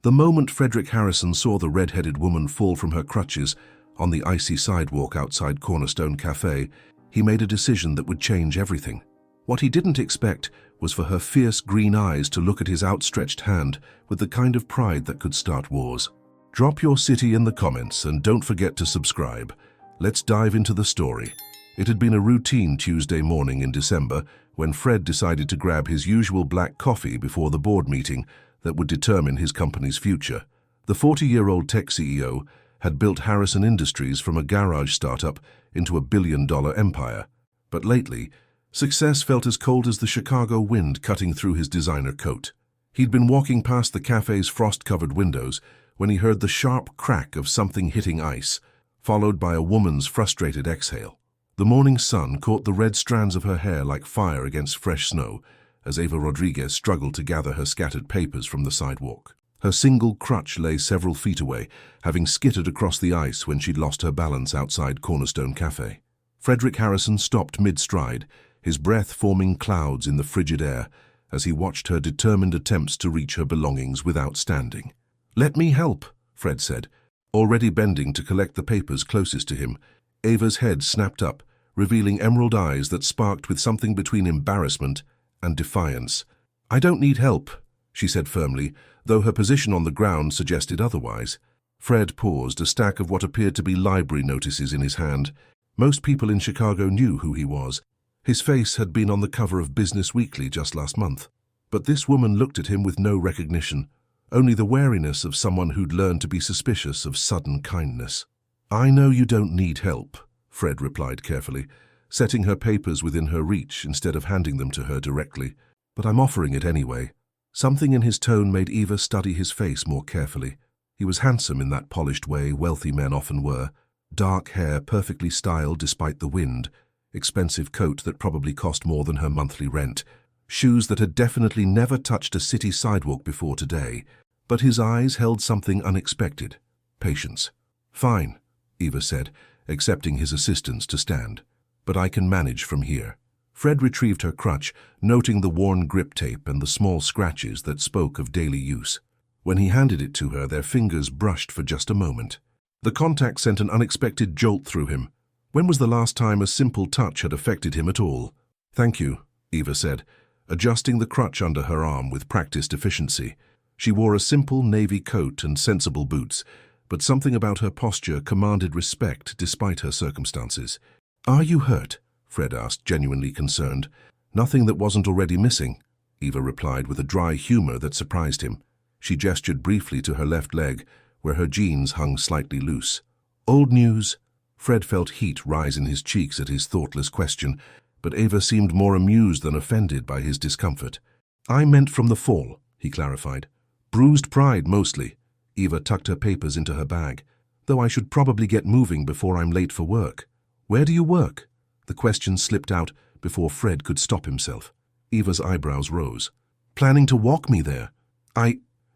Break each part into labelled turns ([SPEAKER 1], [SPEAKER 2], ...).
[SPEAKER 1] The moment Frederick Harrison saw the red-headed woman fall from her crutches on the icy sidewalk outside Cornerstone Cafe, he made a decision that would change everything. What he didn't expect was for her fierce green eyes to look at his outstretched hand with the kind of pride that could start wars. Drop your city in the comments and don't forget to subscribe. Let's dive into the story. It had been a routine Tuesday morning in December when Fred decided to grab his usual black coffee before the board meeting that would determine his company's future. The 40-year-old tech CEO had built Harrison Industries from a garage startup into a billion-dollar empire. But lately, success felt as cold as the Chicago wind cutting through his designer coat. He'd been walking past the cafe's frost-covered windows when he heard the sharp crack of something hitting ice, followed by a woman's frustrated exhale. The morning sun caught the red strands of her hair like fire against fresh snow as Eva Rodriguez struggled to gather her scattered papers from the sidewalk. Her single crutch lay several feet away, having skittered across the ice when she'd lost her balance outside Cornerstone Cafe. Frederick Harrison stopped mid-stride, his breath forming clouds in the frigid air as he watched her determined attempts to reach her belongings without standing. "Let me help," Fred said, already bending to collect the papers closest to him. Ava's head snapped up, revealing emerald eyes that sparked with something between embarrassment and defiance. "I don't need help," she said firmly, though her position on the ground suggested otherwise. Fred paused, a stack of what appeared to be library notices in his hand. Most people in Chicago knew who he was. His face had been on the cover of Business Weekly just last month. But this woman looked at him with no recognition, only the wariness of someone who'd learned to be suspicious of sudden kindness. "I know you don't need help," Fred replied carefully, setting her papers within her reach instead of handing them to her directly. "But I'm offering it anyway." Something in his tone made Eva study his face more carefully. He was handsome in that polished way wealthy men often were. Dark hair perfectly styled despite the wind, expensive coat that probably cost more than her monthly rent, shoes that had definitely never touched a city sidewalk before today. But his eyes held something unexpected: patience. "Fine," Eva said, accepting his assistance to stand. "But I can manage from here." Fred retrieved her crutch, noting the worn grip tape and the small scratches that spoke of daily use. When he handed it to her, their fingers brushed for just a moment. The contact sent an unexpected jolt through him. When was the last time a simple touch had affected him at all? "Thank you," Eva said, adjusting the crutch under her arm with practiced efficiency. She wore a simple navy coat and sensible boots, but something about her posture commanded respect despite her circumstances. "Are you hurt?" Fred asked, genuinely concerned. "Nothing that wasn't already missing," Eva replied with a dry humor that surprised him. She gestured briefly to her left leg, where her jeans hung slightly loose. "Old news?" Fred felt heat rise in his cheeks at his thoughtless question, but Eva seemed more amused than offended by his discomfort. "I meant from the fall," he clarified. "Bruised pride, mostly." Eva tucked her papers into her bag. "Though I should probably get moving before I'm late for work." "Where do you work?" The question slipped out before Fred could stop himself. Eva's eyebrows rose. "Planning to walk me there?"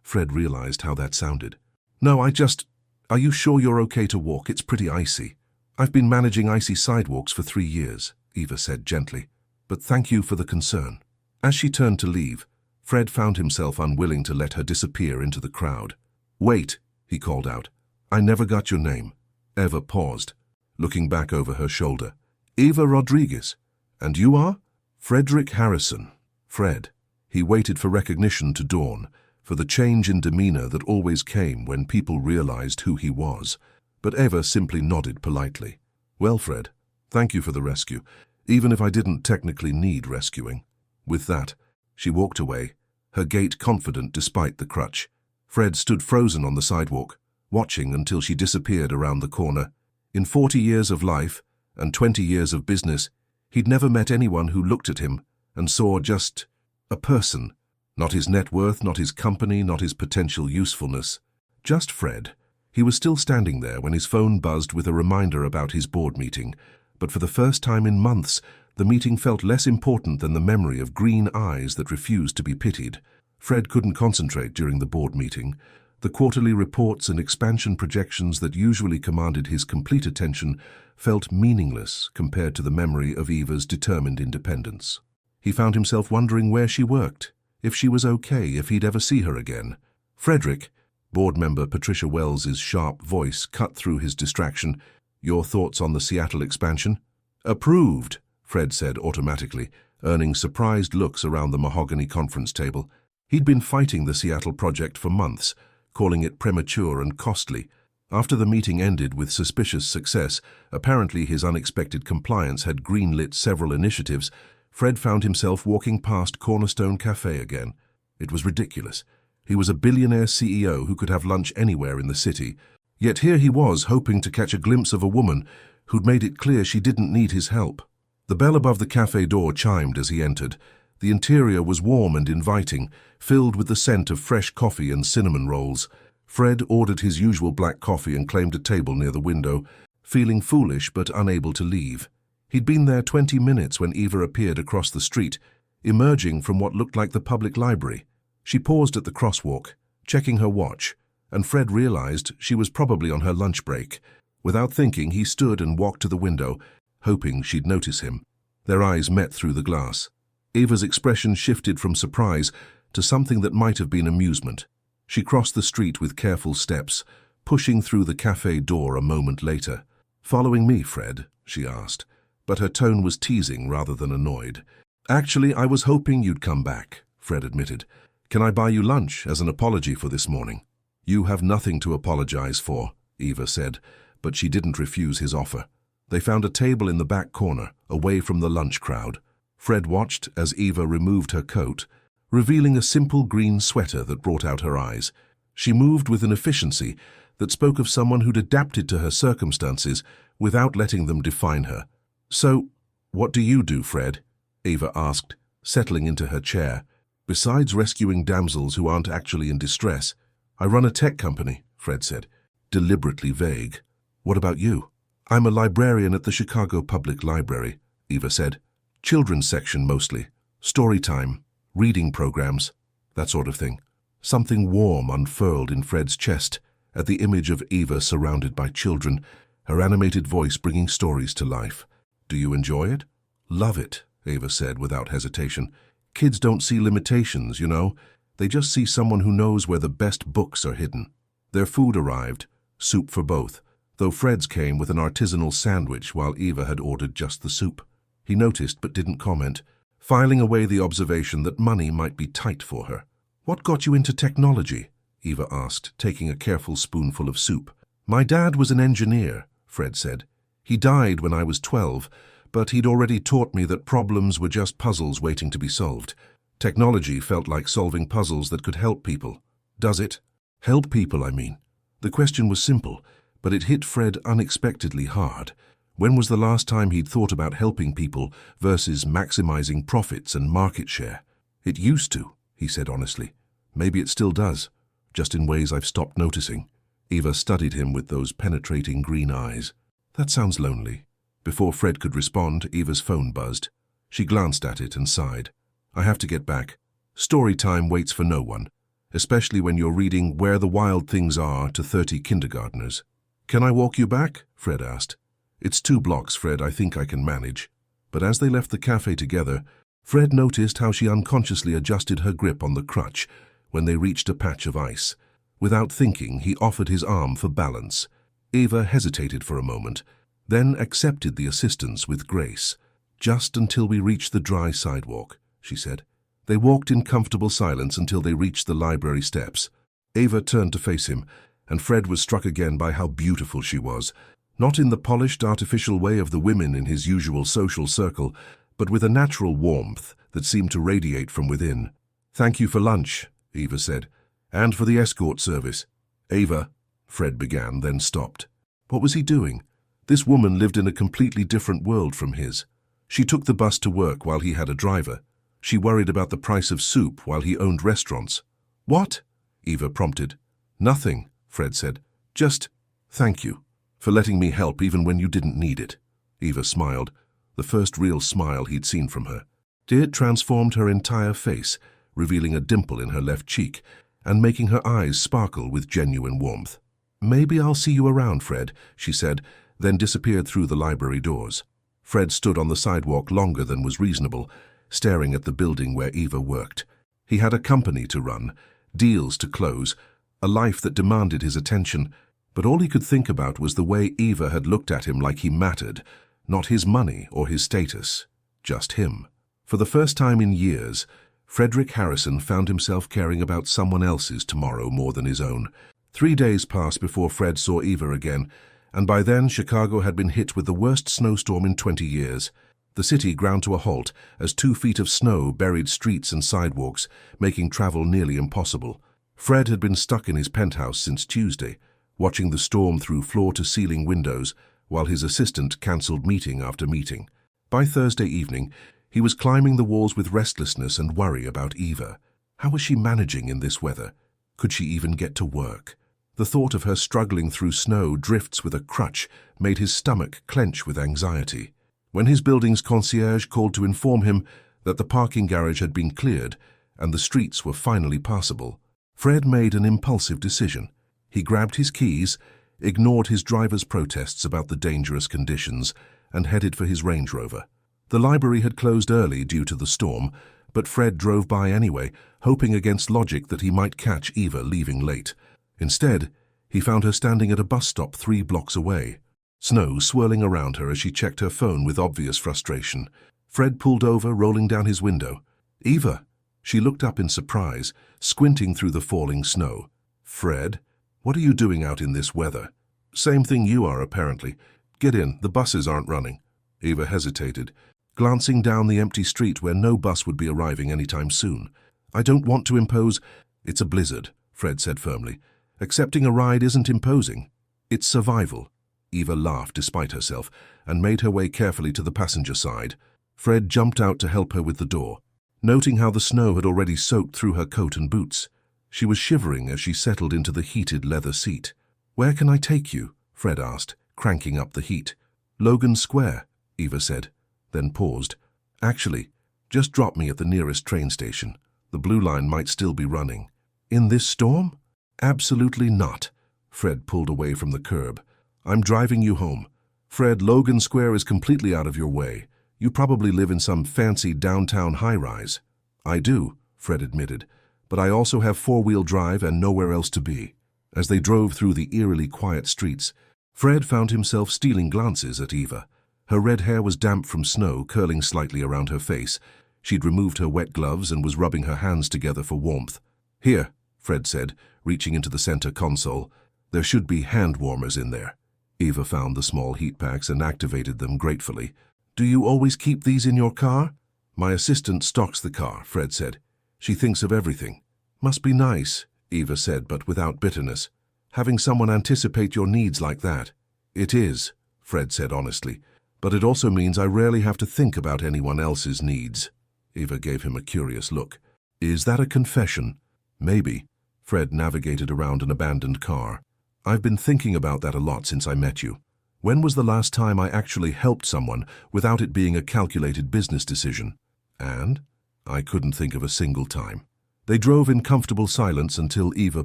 [SPEAKER 1] Fred realized how that sounded. "No, Are you sure you're okay to walk? It's pretty icy." "I've been managing icy sidewalks for 3 years," Eva said gently. "But thank you for the concern." As she turned to leave, Fred found himself unwilling to let her disappear into the crowd. "Wait," he called out. "I never got your name." Eva paused, looking back over her shoulder. "Eva Rodriguez. And you are?" "Frederick Harrison." Fred. He waited for recognition to dawn, for the change in demeanor that always came when people realized who he was. But Eva simply nodded politely. "Well, Fred, thank you for the rescue, even if I didn't technically need rescuing." With that, she walked away, her gait confident despite the crutch. Fred stood frozen on the sidewalk, watching until she disappeared around the corner. In 40 years of life and 20 years of business, he'd never met anyone who looked at him and saw just a person. Not his net worth, not his company, not his potential usefulness. Just Fred. He was still standing there when his phone buzzed with a reminder about his board meeting, but for the first time in months, the meeting felt less important than the memory of green eyes that refused to be pitied. Fred couldn't concentrate during the board meeting. The quarterly reports and expansion projections that usually commanded his complete attention felt meaningless compared to the memory of Eva's determined independence. He found himself wondering where she worked, if she was okay, if he'd ever see her again. "Frederick," Board member Patricia Wells's sharp voice cut through his distraction. "Your thoughts on the Seattle expansion?" "Approved," Fred said automatically, earning surprised looks around the mahogany conference table. He'd been fighting the Seattle project for months, calling it premature and costly. After the meeting ended with suspicious success, apparently his unexpected compliance had greenlit several initiatives, Fred found himself walking past Cornerstone Cafe again. It was ridiculous. He was a billionaire CEO who could have lunch anywhere in the city, yet here he was hoping to catch a glimpse of a woman who'd made it clear she didn't need his help. The bell above the cafe door chimed as he entered. The interior was warm and inviting, filled with the scent of fresh coffee and cinnamon rolls. Fred ordered his usual black coffee and claimed a table near the window, feeling foolish but unable to leave. He'd been there 20 minutes when Eva appeared across the street, emerging from what looked like the public library. She paused at the crosswalk, checking her watch, and Fred realized she was probably on her lunch break. Without thinking, he stood and walked to the window, hoping she'd notice him. Their eyes met through the glass. Eva's expression shifted from surprise to something that might have been amusement. She crossed the street with careful steps, pushing through the cafe door a moment later. "Following me, Fred?" she asked, but her tone was teasing rather than annoyed. "Actually, I was hoping you'd come back," Fred admitted. "Can I buy you lunch as an apology for this morning?" "You have nothing to apologize for," Eva said, but she didn't refuse his offer. They found a table in the back corner, away from the lunch crowd. Fred watched as Eva removed her coat, revealing a simple green sweater that brought out her eyes. She moved with an efficiency that spoke of someone who'd adapted to her circumstances without letting them define her. "So, what do you do, Fred?" Eva asked, settling into her chair. "Besides rescuing damsels who aren't actually in distress, I run a tech company," Fred said, deliberately vague. "What about you?" "I'm a librarian at the Chicago Public Library," Eva said. "Children's section mostly. Story time, reading programs, that sort of thing." Something warm unfurled in Fred's chest at the image of Eva surrounded by children, her animated voice bringing stories to life. "Do you enjoy it?" "Love it," Eva said without hesitation. "Kids don't see limitations, you know. They just see someone who knows where the best books are hidden." Their food arrived, soup for both, though Fred's came with an artisanal sandwich while Eva had ordered just the soup. He noticed but didn't comment, filing away the observation that money might be tight for her. "What got you into technology?" Eva asked, taking a careful spoonful of soup. "My dad was an engineer," Fred said. "He died when I was 12, but he'd already taught me that problems were just puzzles waiting to be solved. Technology felt like solving puzzles that could help people." "Does it?" "Help people, I mean." The question was simple, but it hit Fred unexpectedly hard. When was the last time he'd thought about helping people versus maximizing profits and market share? "It used to," he said honestly. "Maybe it still does, just in ways I've stopped noticing." Eva studied him with those penetrating green eyes. "That sounds lonely." Before Fred could respond, Eva's phone buzzed. She glanced at it and sighed. "I have to get back. Story time waits for no one, especially when you're reading Where the Wild Things Are to 30 kindergartners. "Can I walk you back?" Fred asked. "It's 2 blocks, Fred. I think I can manage." But as they left the cafe together, Fred noticed how she unconsciously adjusted her grip on the crutch when they reached a patch of ice. Without thinking, he offered his arm for balance. Eva hesitated for a moment, then accepted the assistance with grace. "Just until we reach the dry sidewalk," she said. They walked in comfortable silence until they reached the library steps. Eva turned to face him, and Fred was struck again by how beautiful she was, not in the polished, artificial way of the women in his usual social circle, but with a natural warmth that seemed to radiate from within. "Thank you for lunch," Eva said, "and for the escort service." "Eva," Fred began, then stopped. What was he doing? This woman lived in a completely different world from his. She took the bus to work while he had a driver. She worried about the price of soup while he owned restaurants. "What?" Eva prompted. "Nothing," Fred said. "Just thank you for letting me help even when you didn't need it." Eva smiled, the first real smile he'd seen from her. It transformed her entire face, revealing a dimple in her left cheek and making her eyes sparkle with genuine warmth. "Maybe I'll see you around, Fred," she said, then disappeared through the library doors. Fred stood on the sidewalk longer than was reasonable, staring at the building where Eva worked. He had a company to run, deals to close, a life that demanded his attention, but all he could think about was the way Eva had looked at him like he mattered, not his money or his status, just him. For the first time in years, Frederick Harrison found himself caring about someone else's tomorrow more than his own. 3 days passed before Fred saw Eva again, and by then Chicago had been hit with the worst snowstorm in 20 years. The city ground to a halt as 2 feet of snow buried streets and sidewalks, making travel nearly impossible. Fred had been stuck in his penthouse since Tuesday, watching the storm through floor-to-ceiling windows, while his assistant cancelled meeting after meeting. By Thursday evening, he was climbing the walls with restlessness and worry about Eva. How was she managing in this weather? Could she even get to work? The thought of her struggling through snow drifts with a crutch made his stomach clench with anxiety. When his building's concierge called to inform him that the parking garage had been cleared and the streets were finally passable, Fred made an impulsive decision. He grabbed his keys, ignored his driver's protests about the dangerous conditions, and headed for his Range Rover. The library had closed early due to the storm, but Fred drove by anyway, hoping against logic that he might catch Eva leaving late. Instead, he found her standing at a bus stop 3 blocks away, snow swirling around her as she checked her phone with obvious frustration. Fred pulled over, rolling down his window. "Eva!" She looked up in surprise, squinting through the falling snow. "Fred, what are you doing out in this weather?" "Same thing you are, apparently. Get in, the buses aren't running." Eva hesitated, glancing down the empty street where no bus would be arriving anytime soon. "I don't want to impose—" "It's a blizzard," Fred said firmly. "Accepting a ride isn't imposing. It's survival." Eva laughed despite herself and made her way carefully to the passenger side. Fred jumped out to help her with the door, noting how the snow had already soaked through her coat and boots. She was shivering as she settled into the heated leather seat. "Where can I take you?" Fred asked, cranking up the heat. "Logan Square," Eva said, then paused. "Actually, just drop me at the nearest train station. The Blue Line might still be running." "In this storm?" "Absolutely not." Fred pulled away from the curb. "I'm driving you home." "Fred, Logan Square is completely out of your way. You probably live in some fancy downtown high-rise." "I do," Fred admitted, "but I also have 4-wheel drive and nowhere else to be." As they drove through the eerily quiet streets, Fred found himself stealing glances at Eva. Her red hair was damp from snow, curling slightly around her face. She'd removed her wet gloves and was rubbing her hands together for warmth. "Here," Fred said, reaching into the center console. "There should be hand warmers in there." Eva found the small heat packs and activated them gratefully. "Do you always keep these in your car?" "My assistant stocks the car," Fred said. "She thinks of everything." "Must be nice," Eva said, but without bitterness. "Having someone anticipate your needs like that." "It is," Fred said honestly, "but it also means I rarely have to think about anyone else's needs." Eva gave him a curious look. "Is that a confession?" "Maybe." Fred navigated around an abandoned car. "I've been thinking about that a lot since I met you. When was the last time I actually helped someone without it being a calculated business decision?" "And?" "I couldn't think of a single time." They drove in comfortable silence until Eva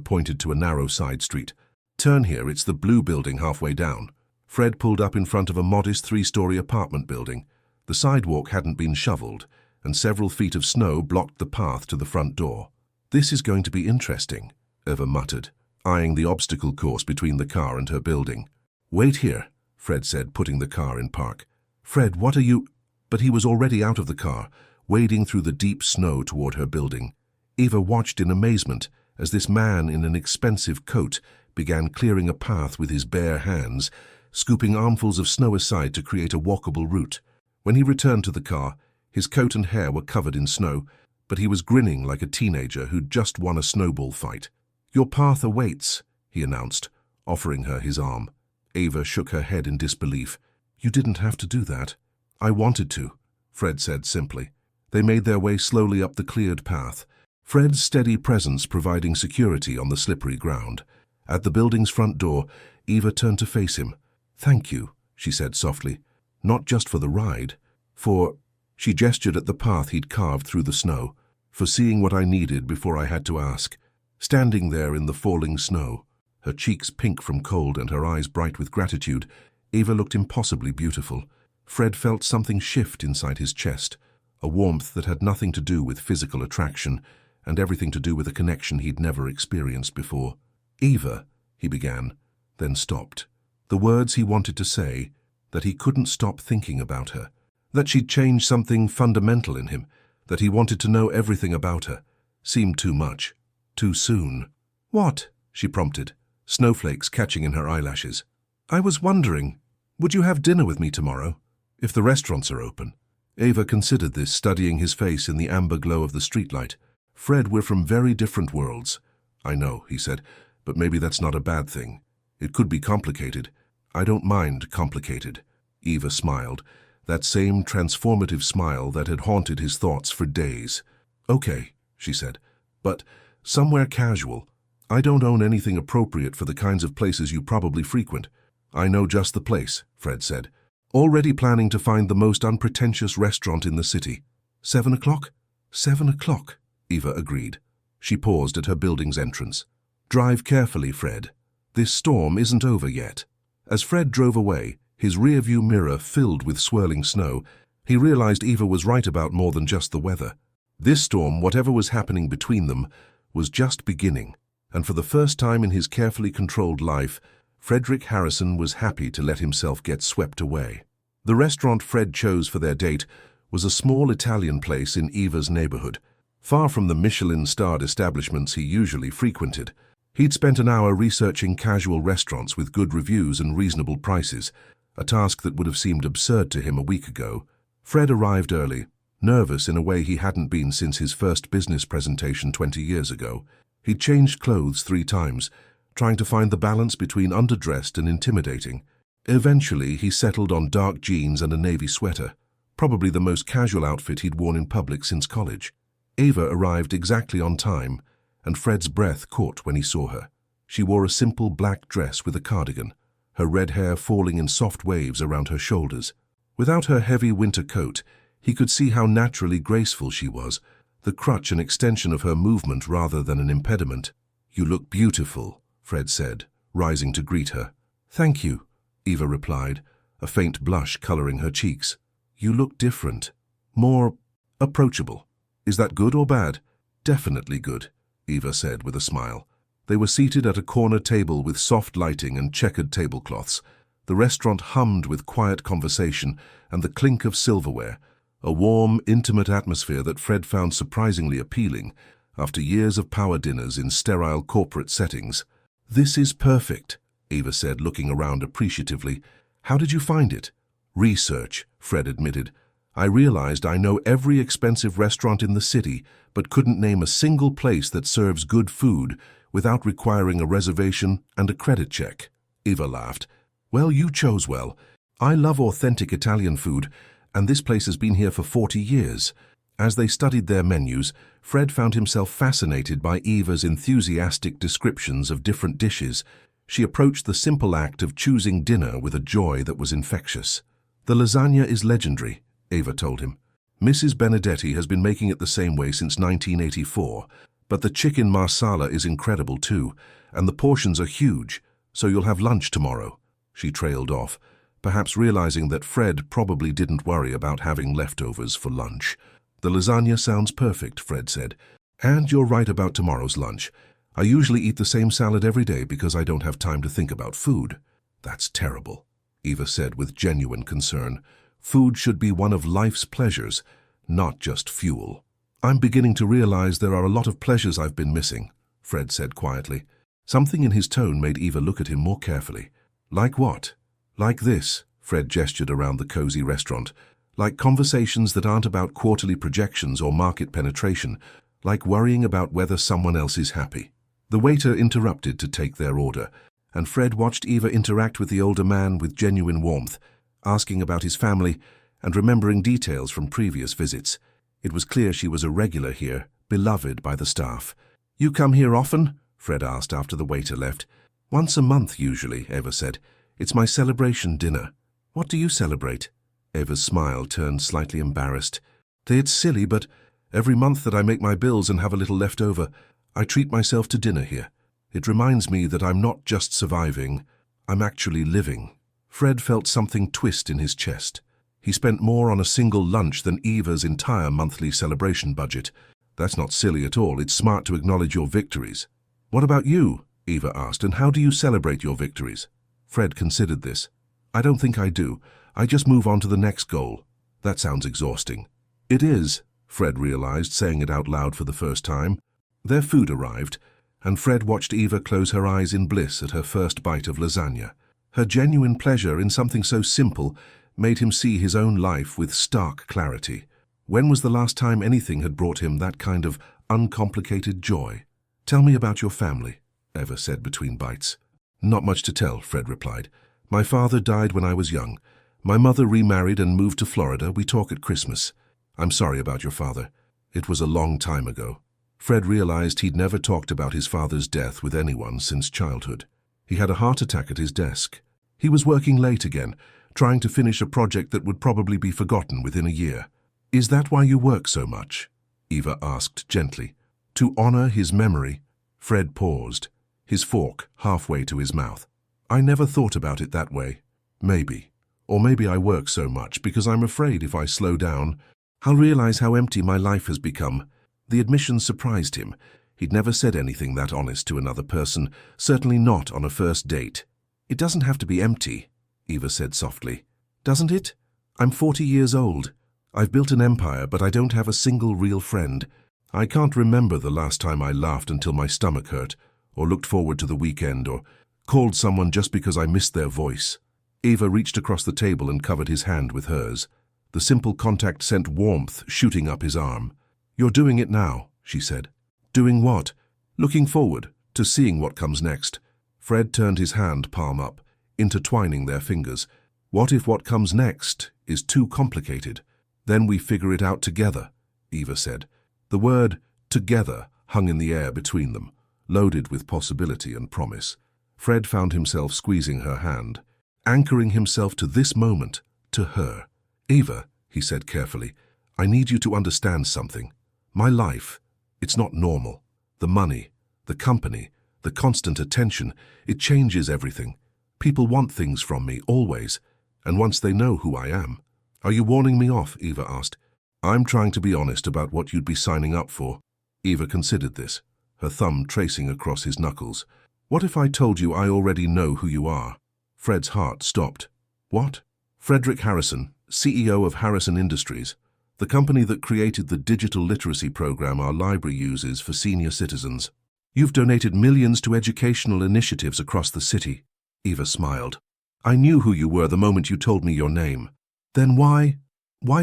[SPEAKER 1] pointed to a narrow side street. "Turn here, it's the blue building halfway down." Fred pulled up in front of a modest 3-story apartment building. The sidewalk hadn't been shoveled, and several feet of snow blocked the path to the front door. "This is going to be interesting," Eva muttered, eyeing the obstacle course between the car and her building. "Wait here," Fred said, putting the car in park. "Fred, what are you—" But he was already out of the car, wading through the deep snow toward her building. Eva watched in amazement as this man in an expensive coat began clearing a path with his bare hands, scooping armfuls of snow aside to create a walkable route. When he returned to the car, his coat and hair were covered in snow, but he was grinning like a teenager who'd just won a snowball fight. "Your path awaits," he announced, offering her his arm. Eva shook her head in disbelief. "You didn't have to do that." "I wanted to," Fred said simply. They made their way slowly up the cleared path, Fred's steady presence providing security on the slippery ground. At the building's front door, Eva turned to face him. "Thank you," she said softly. "Not just for the ride. For—" she gestured at the path he'd carved through the snow. "For seeing what I needed before I had to ask." Standing there in the falling snow, her cheeks pink from cold and her eyes bright with gratitude, Eva looked impossibly beautiful. Fred felt something shift inside his chest, a warmth that had nothing to do with physical attraction and everything to do with a connection he'd never experienced before. "Eva," he began, then stopped. The words he wanted to say, that he couldn't stop thinking about her, that she'd changed something fundamental in him, that he wanted to know everything about her, seemed too much, too soon. "What?" she prompted, snowflakes catching in her eyelashes. "I was wondering, would you have dinner with me tomorrow, if the restaurants are open?" Eva considered this, studying his face in the amber glow of the streetlight. "Fred, we're from very different worlds." "I know," he said, "but maybe that's not a bad thing. It could be complicated." "I don't mind complicated." Eva smiled, that same transformative smile that had haunted his thoughts for days. "Okay," she said, "but somewhere casual. I don't own anything appropriate for the kinds of places you probably frequent." "I know just the place," Fred said, already planning to find the most unpretentious restaurant in the city. 7 o'clock? 7 o'clock, Eva agreed. She paused at her building's entrance. "Drive carefully, Fred. This storm isn't over yet." As Fred drove away, his rearview mirror filled with swirling snow, he realized Eva was right about more than just the weather. This storm, whatever was happening between them, was just beginning, and for the first time in his carefully controlled life, Frederick Harrison was happy to let himself get swept away. The restaurant Fred chose for their date was a small Italian place in Eva's neighborhood, far from the Michelin-starred establishments he usually frequented. He'd spent an hour researching casual restaurants with good reviews and reasonable prices, a task that would have seemed absurd to him a week ago. Fred arrived early, nervous in a way he hadn't been since his first business presentation 20 years ago. He'd changed clothes 3 times, trying to find the balance between underdressed and intimidating. Eventually, he settled on dark jeans and a navy sweater, probably the most casual outfit he'd worn in public since college. Eva arrived exactly on time, and Fred's breath caught when he saw her. She wore a simple black dress with a cardigan, her red hair falling in soft waves around her shoulders. Without her heavy winter coat, he could see how naturally graceful she was, the crutch an extension of her movement rather than an impediment. "You look beautiful," Fred said, rising to greet her. "Thank you," Eva replied, a faint blush coloring her cheeks. "You look different, more approachable. Is that good or bad?" "Definitely good," Eva said with a smile. They were seated at a corner table with soft lighting and checkered tablecloths. The restaurant hummed with quiet conversation and the clink of silverware, a warm, intimate atmosphere that Fred found surprisingly appealing after years of power dinners in sterile corporate settings. "This is perfect," Eva said, looking around appreciatively. "How did you find it?" "Research," Fred admitted. "I realized I know every expensive restaurant in the city, but couldn't name a single place that serves good food without requiring a reservation and a credit check." Eva laughed. "Well, you chose well. I love authentic Italian food, and this place has been here for 40 years. As they studied their menus, Fred found himself fascinated by Eva's enthusiastic descriptions of different dishes. She approached the simple act of choosing dinner with a joy that was infectious. "The lasagna is legendary," Eva told him. "Mrs. Benedetti has been making it the same way since 1984, but the chicken marsala is incredible too, and the portions are huge, so you'll have lunch tomorrow." She trailed off, perhaps realizing that Fred probably didn't worry about having leftovers for lunch. "The lasagna sounds perfect," Fred said. "And you're right about tomorrow's lunch. I usually eat the same salad every day because I don't have time to think about food." "That's terrible," Eva said with genuine concern. "Food should be one of life's pleasures, not just fuel." "I'm beginning to realize there are a lot of pleasures I've been missing," Fred said quietly. Something in his tone made Eva look at him more carefully. "Like what?" "Like this," Fred gestured around the cozy restaurant. "Like conversations that aren't about quarterly projections or market penetration, like worrying about whether someone else is happy." The waiter interrupted to take their order, and Fred watched Eva interact with the older man with genuine warmth, asking about his family and remembering details from previous visits. It was clear she was a regular here, beloved by the staff. "You come here often?" Fred asked after the waiter left. "Once a month, usually," Eva said. "It's my celebration dinner." "What do you celebrate?" Eva's smile turned slightly embarrassed. "It's silly, but every month that I make my bills and have a little left over, I treat myself to dinner here. It reminds me that I'm not just surviving, I'm actually living." Fred felt something twist in his chest. He spent more on a single lunch than Eva's entire monthly celebration budget. "That's not silly at all. It's smart to acknowledge your victories." "What about you?" Eva asked. And how do you celebrate your victories? Fred considered this. I don't think I do. I just move on to the next goal. That sounds exhausting. It is, Fred realized, saying it out loud for the first time. Their food arrived, and Fred watched Eva close her eyes in bliss at her first bite of lasagna. Her genuine pleasure in something so simple made him see his own life with stark clarity. When was the last time anything had brought him that kind of uncomplicated joy? Tell me about your family, Eva said between bites. Not much to tell, Fred replied. My father died when I was young. My mother remarried and moved to Florida. We talk at Christmas. I'm sorry about your father. It was a long time ago. Fred realized he'd never talked about his father's death with anyone since childhood. He had a heart attack at his desk. He was working late again, trying to finish a project that would probably be forgotten within a year. Is that why you work so much? Eva asked gently. To honor his memory. Fred paused, his fork halfway to his mouth. I never thought about it that way. Maybe. Or maybe I work so much because I'm afraid if I slow down, I'll realize how empty my life has become. The admission surprised him. He'd never said anything that honest to another person, certainly not on a first date. It doesn't have to be empty, Eva said softly. Doesn't it? I'm 40 years old. I've built an empire, but I don't have a single real friend. I can't remember the last time I laughed until my stomach hurt, or looked forward to the weekend, or called someone just because I missed their voice. Eva reached across the table and covered his hand with hers. The simple contact sent warmth shooting up his arm. You're doing it now, she said. Doing what? Looking forward to seeing what comes next. Fred turned his hand palm up, intertwining their fingers. What if what comes next is too complicated? Then we figure it out together, Eva said. The word together hung in the air between them, loaded with possibility and promise. Fred found himself squeezing her hand, anchoring himself to this moment, to her. Eva, he said carefully, I need you to understand something. My life, it's not normal. The money, the company, the constant attention, it changes everything. People want things from me, always, and once they know who I am. Are you warning me off? Eva asked. I'm trying to be honest about what you'd be signing up for. Eva considered this, her thumb tracing across his knuckles. What if I told you I already know who you are? Fred's heart stopped. What? Frederick Harrison, CEO of Harrison Industries, the company that created the digital literacy program our library uses for senior citizens. You've donated millions to educational initiatives across the city. Eva smiled. I knew who you were the moment you told me your name. Then why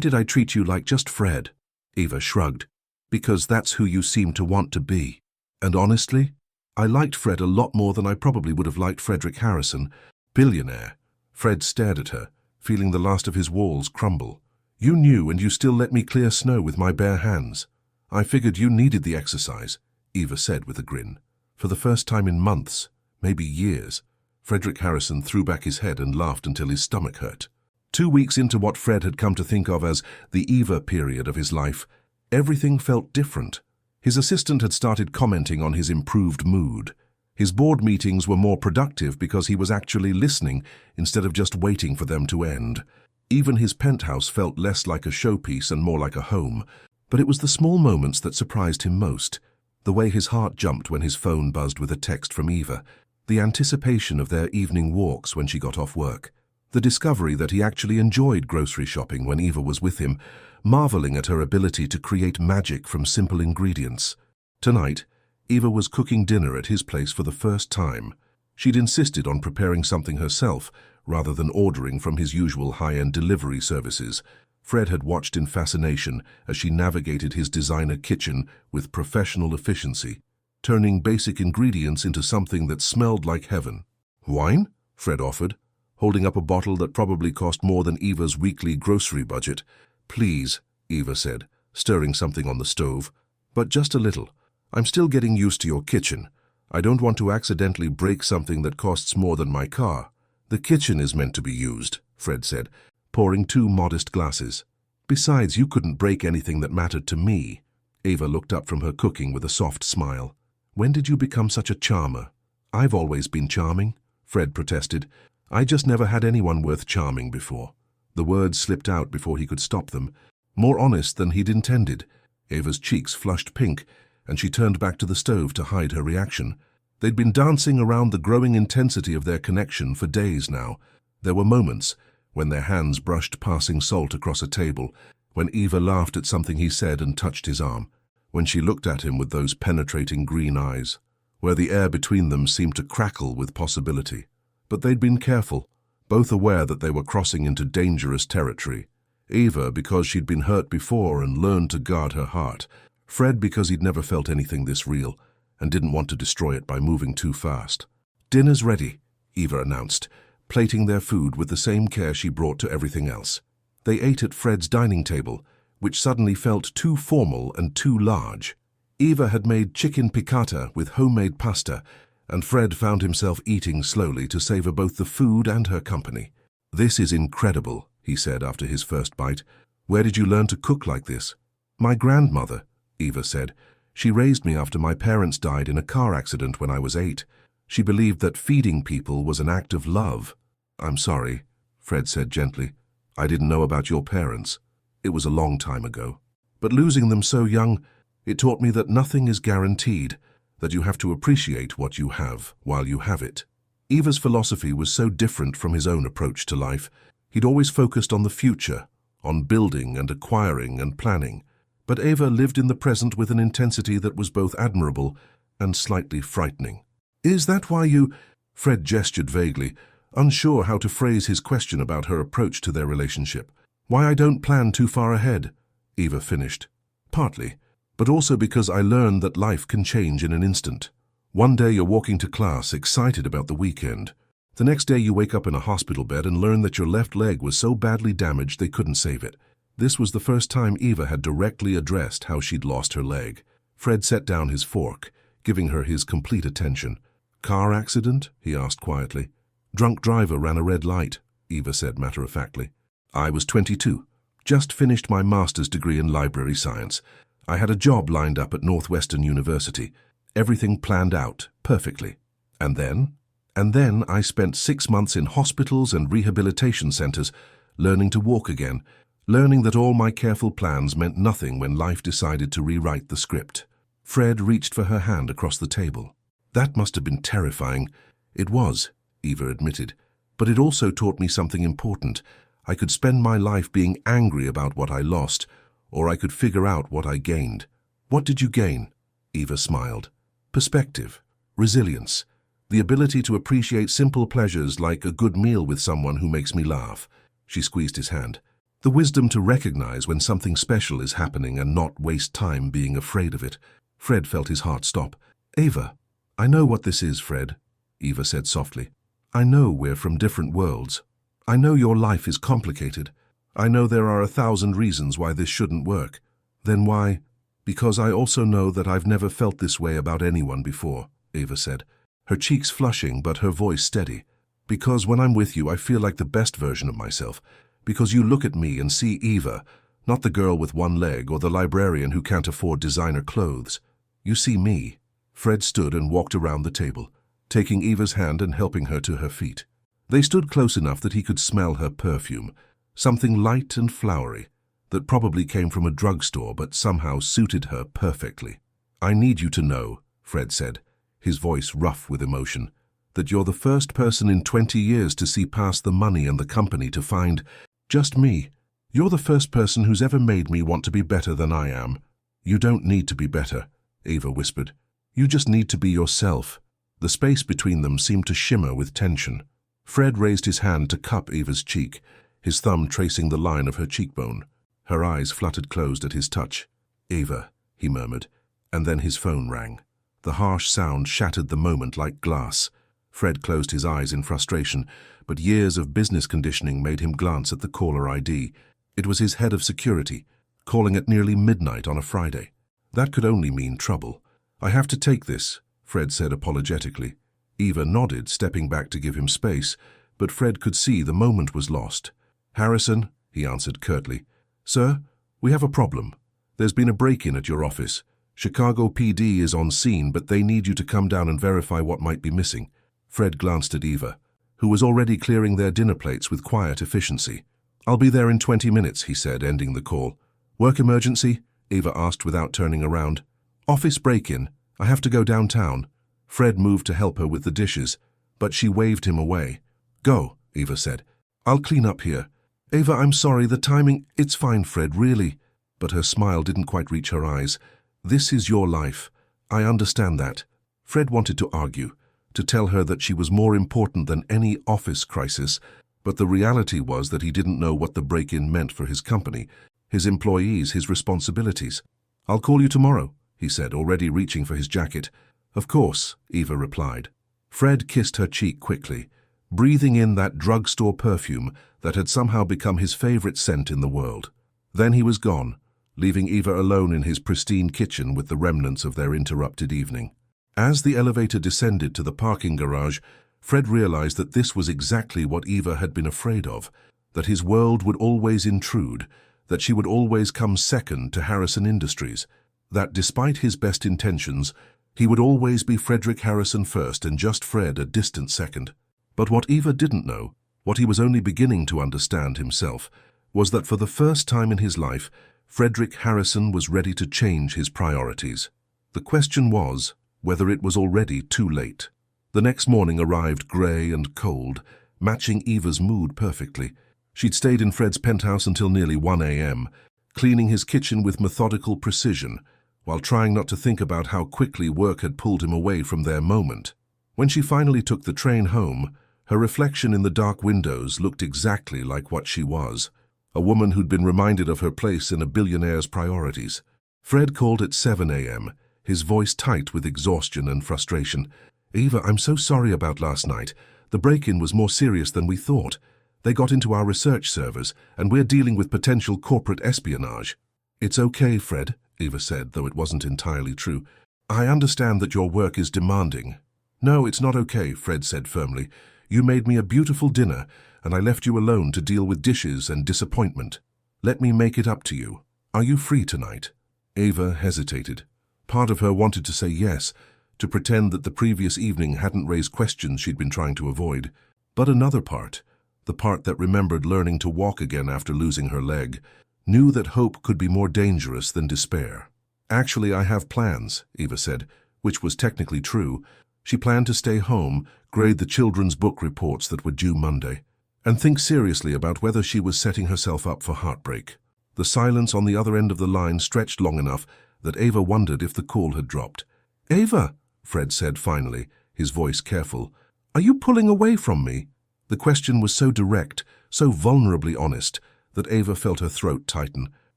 [SPEAKER 1] did I treat you like just Fred? Eva shrugged. Because that's who you seem to want to be. And honestly, I liked Fred a lot more than I probably would have liked Frederick Harrison. Billionaire. Fred stared at her, feeling the last of his walls crumble. You knew and you still let me clear snow with my bare hands. I figured you needed the exercise, Eva said with a grin. For the first time in months, maybe years, Frederick Harrison threw back his head and laughed until his stomach hurt. 2 weeks into what Fred had come to think of as the Eva period of his life, everything felt different. His assistant had started commenting on his improved mood. His board meetings were more productive because he was actually listening instead of just waiting for them to end. Even his penthouse felt less like a showpiece and more like a home. But it was the small moments that surprised him most. The way his heart jumped when his phone buzzed with a text from Eva. The anticipation of their evening walks when she got off work. The discovery that he actually enjoyed grocery shopping when Eva was with him, marveling at her ability to create magic from simple ingredients. Tonight, Eva was cooking dinner at his place for the first time. She'd insisted on preparing something herself, rather than ordering from his usual high-end delivery services. Fred had watched in fascination as she navigated his designer kitchen with professional efficiency, turning basic ingredients into something that smelled like heaven. Wine? Fred offered, holding up a bottle that probably cost more than Eva's weekly grocery budget. Please, Eva said, stirring something on the stove. But just a little. I'm still getting used to your kitchen. I don't want to accidentally break something that costs more than my car. The kitchen is meant to be used, Fred said, pouring 2 modest glasses. Besides, you couldn't break anything that mattered to me. Eva looked up from her cooking with a soft smile. When did you become such a charmer? I've always been charming, Fred protested. I just never had anyone worth charming before. The words slipped out before he could stop them. More honest than he'd intended. Eva's cheeks flushed pink, and she turned back to the stove to hide her reaction. They'd been dancing around the growing intensity of their connection for days now. There were moments when their hands brushed passing salt across a table, when Eva laughed at something he said and touched his arm, when she looked at him with those penetrating green eyes, where the air between them seemed to crackle with possibility. But they'd been careful, both aware that they were crossing into dangerous territory. Eva because she'd been hurt before and learned to guard her heart. Fred because he'd never felt anything this real and didn't want to destroy it by moving too fast. "Dinner's ready," Eva announced, plating their food with the same care she brought to everything else. They ate at Fred's dining table, which suddenly felt too formal and too large. Eva had made chicken piccata with homemade pasta, and Fred found himself eating slowly to savor both the food and her company. "This is incredible," he said after his first bite. "Where did you learn to cook like this?" "My grandmother," Eva said. "She raised me after my parents died in a car accident when I was 8. She believed that feeding people was an act of love." "I'm sorry," Fred said gently. "I didn't know about your parents. It was a long time ago. But losing them so young, it taught me that nothing is guaranteed, that you have to appreciate what you have while you have it." Eva's philosophy was so different from his own approach to life. He'd always focused on the future, on building and acquiring and planning. But Eva lived in the present with an intensity that was both admirable and slightly frightening. "Is that why you—" Fred gestured vaguely, unsure how to phrase his question about her approach to their relationship. "Why I don't plan too far ahead," Eva finished. "Partly, but also because I learned that life can change in an instant. One day you're walking to class, excited about the weekend. The next day you wake up in a hospital bed and learn that your left leg was so badly damaged they couldn't save it." This was the first time Eva had directly addressed how she'd lost her leg. Fred set down his fork, giving her his complete attention. "Car accident?" he asked quietly. "Drunk driver ran a red light," Eva said matter-of-factly. "I was 22, just finished my master's degree in library science. I had a job lined up at Northwestern University. Everything planned out perfectly. And then I spent 6 months in hospitals and rehabilitation centers, learning to walk again, learning that all my careful plans meant nothing when life decided to rewrite the script." Fred reached for her hand across the table. "That must have been terrifying." "It was," Eva admitted, "but it also taught me something important. I could spend my life being angry about what I lost, or I could figure out what I gained." "What did you gain?" Eva smiled. "Perspective, resilience, the ability to appreciate simple pleasures like a good meal with someone who makes me laugh." She squeezed his hand. "The wisdom to recognize when something special is happening and not waste time being afraid of it." Fred felt his heart stop. "Eva, I know what this is, Fred," Eva said softly. "I know we're from different worlds. I know your life is complicated. I know there are 1,000 reasons why this shouldn't work. Then why?" "Because I also know that I've never felt this way about anyone before," Eva said, her cheeks flushing but her voice steady. "Because when I'm with you I feel like the best version of myself. Because you look at me and see Eva, not the girl with one leg or the librarian who can't afford designer clothes. You see me." Fred stood and walked around the table, taking Eva's hand and helping her to her feet. They stood close enough that he could smell her perfume, something light and flowery, that probably came from a drugstore but somehow suited her perfectly. "I need you to know," Fred said, his voice rough with emotion, "that you're the first person in 20 years to see past the money and the company to find just me. You're the first person who's ever made me want to be better than I am." "You don't need to be better," Eva whispered. "You just need to be yourself." The space between them seemed to shimmer with tension. Fred raised his hand to cup Eva's cheek, his thumb tracing the line of her cheekbone. Her eyes fluttered closed at his touch. "Eva," he murmured, and then his phone rang. The harsh sound shattered the moment like glass. Fred closed his eyes in frustration, but years of business conditioning made him glance at the caller ID. It was his head of security, calling at nearly midnight on a Friday. That could only mean trouble. "I have to take this," Fred said apologetically. Eva nodded, stepping back to give him space, but Fred could see the moment was lost. "Harrison," he answered curtly. "Sir, we have a problem. There's been a break-in at your office. Chicago PD is on scene, but they need you to come down and verify what might be missing." Fred glanced at Eva, who was already clearing their dinner plates with quiet efficiency. "I'll be there in 20 minutes, he said, ending the call. "Work emergency?" Eva asked without turning around. "Office break-in. I have to go downtown." Fred moved to help her with the dishes, but she waved him away. "Go," Eva said. "I'll clean up here." "Eva, I'm sorry, the timing—" "It's fine, Fred, really." But her smile didn't quite reach her eyes. "This is your life. I understand that." Fred wanted to argue, to tell her that she was more important than any office crisis, but the reality was that he didn't know what the break-in meant for his company, his employees, his responsibilities. "I'll call you tomorrow," he said, already reaching for his jacket. "Of course," Eva replied. Fred kissed her cheek quickly, breathing in that drugstore perfume that had somehow become his favorite scent in the world. Then he was gone, leaving Eva alone in his pristine kitchen with the remnants of their interrupted evening. As the elevator descended to the parking garage, Fred realized that this was exactly what Eva had been afraid of, that his world would always intrude, that she would always come second to Harrison Industries, that despite his best intentions, he would always be Frederick Harrison first and just Fred a distant second. But what Eva didn't know, what he was only beginning to understand himself, was that for the first time in his life, Frederick Harrison was ready to change his priorities. The question was whether it was already too late. The next morning arrived grey and cold, matching Eva's mood perfectly. She'd stayed in Fred's penthouse until nearly 1 a.m., cleaning his kitchen with methodical precision, while trying not to think about how quickly work had pulled him away from their moment. When she finally took the train home, her reflection in the dark windows looked exactly like what she was, a woman who'd been reminded of her place in a billionaire's priorities. Fred called at 7 a.m., his voice tight with exhaustion and frustration. "Eva, I'm so sorry about last night. The break-in was more serious than we thought. They got into our research servers, and we're dealing with potential corporate espionage." "It's okay, Fred," Eva said, though it wasn't entirely true. "I understand that your work is demanding." "No, it's not okay," Fred said firmly. "You made me a beautiful dinner, and I left you alone to deal with dishes and disappointment. Let me make it up to you. Are you free tonight?" Eva hesitated. Part of her wanted to say yes, to pretend that the previous evening hadn't raised questions she'd been trying to avoid. But another part, the part that remembered learning to walk again after losing her leg, knew that hope could be more dangerous than despair. "Actually, I have plans," Eva said, which was technically true. She planned to stay home, grade the children's book reports that were due Monday, and think seriously about whether she was setting herself up for heartbreak. The silence on the other end of the line stretched long enough that Eva wondered if the call had dropped. "Eva," Fred said finally, his voice careful, "are you pulling away from me?" The question was so direct, so vulnerably honest, that Eva felt her throat tighten.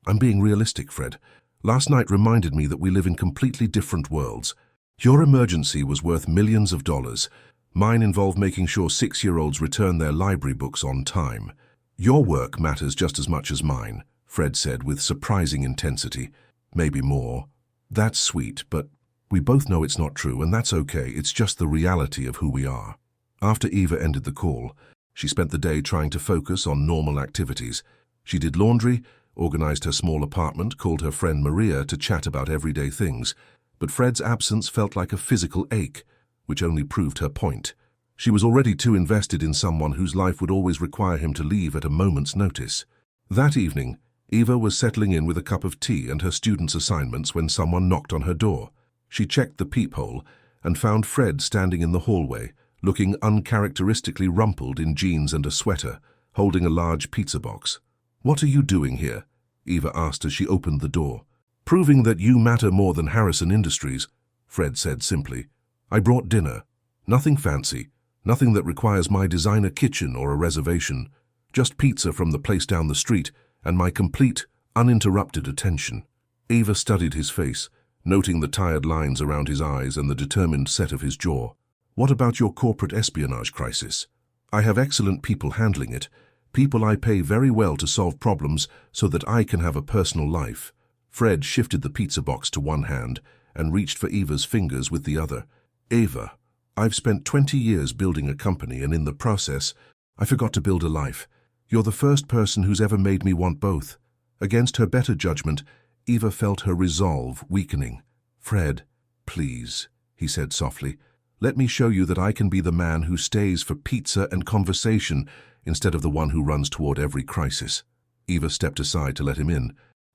[SPEAKER 1] "I'm being realistic, Fred. Last night reminded me that we live in completely different worlds. Your emergency was worth millions of dollars. Mine involved making sure 6-year-olds return their library books on time. Your work matters just as much as mine," Fred said with surprising intensity. "Maybe more." "That's sweet, but we both know it's not true, and that's okay. It's just the reality of who we are." After Eva ended the call, she spent the day trying to focus on normal activities. She did laundry, organized her small apartment, called her friend Maria to chat about everyday things. But Fred's absence felt like a physical ache, which only proved her point. She was already too invested in someone whose life would always require him to leave at a moment's notice. That evening, Eva was settling in with a cup of tea and her student's assignments when someone knocked on her door. She checked the peephole and found Fred standing in the hallway, looking uncharacteristically rumpled in jeans and a sweater, holding a large pizza box. "What are you doing here?" Eva asked as she opened the door. "Proving that you matter more than Harrison Industries," Fred said simply. "I brought dinner. Nothing fancy, nothing that requires my designer kitchen or a reservation. Just pizza from the place down the street and my complete, uninterrupted attention." Eva studied his face, noting the tired lines around his eyes and the determined set of his jaw. "What about your corporate espionage crisis?" "I have excellent people handling it, people I pay very well to solve problems so that I can have a personal life." Fred shifted the pizza box to one hand and reached for Eva's fingers with the other. "Eva, I've spent 20 years building a company, and in the process, I forgot to build a life. You're the first person who's ever made me want both." Against her better judgment, Eva felt her resolve weakening. "Fred, please," he said softly, "let me show you that I can be the man who stays for pizza and conversation instead of the one who runs toward every crisis." Eva stepped aside to let him in,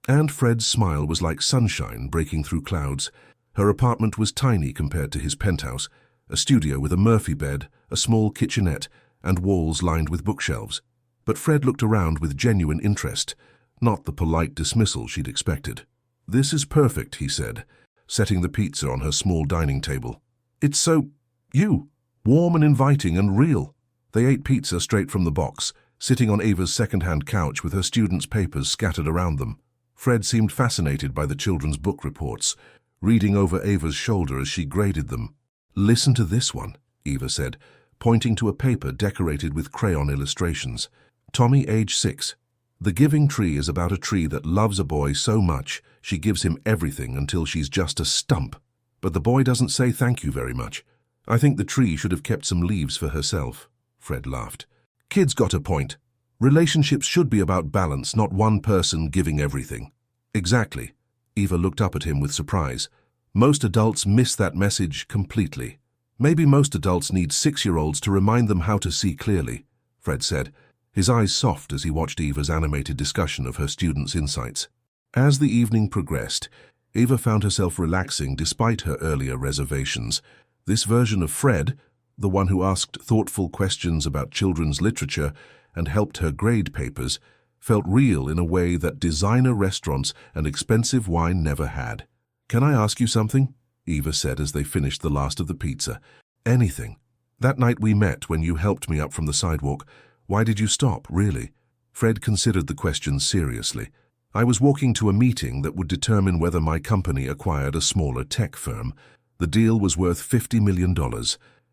[SPEAKER 1] and Fred's smile was like sunshine breaking through clouds. Her apartment was tiny compared to his penthouse, a studio with a Murphy bed, a small kitchenette, and walls lined with bookshelves. But Fred looked around with genuine interest, not the polite dismissal she'd expected. "This is perfect," he said, setting the pizza on her small dining table. "It's so warm and inviting and real." They ate pizza straight from the box, sitting on Ava's second-hand couch with her students' papers scattered around them. Fred seemed fascinated by the children's book reports, reading over Ava's shoulder as she graded them. "Listen to this one," Eva said, pointing to a paper decorated with crayon illustrations. "Tommy, age 6. The giving tree is about a tree that loves a boy so much she gives him everything until she's just a stump. But the boy doesn't say thank you very much. I think the tree should have kept some leaves for herself." Fred laughed. "Kid's got a point. Relationships should be about balance, not one person giving everything." "Exactly." Eva looked up at him with surprise. "Most adults miss that message completely. Maybe most adults need 6-year-olds to remind them how to see clearly," Fred said, his eyes soft as he watched Eva's animated discussion of her students' insights. As the evening progressed, Eva found herself relaxing despite her earlier reservations. This version of Fred, the one who asked thoughtful questions about children's literature and helped her grade papers, felt real in a way that designer restaurants and expensive wine never had. "Can I ask you something?" Eva said as they finished the last of the pizza. "Anything. That night we met when you helped me up from the sidewalk, why did you stop, really?" Fred considered the question seriously. "I was walking to a meeting that would determine whether my company acquired a smaller tech firm. The deal was worth $50 million,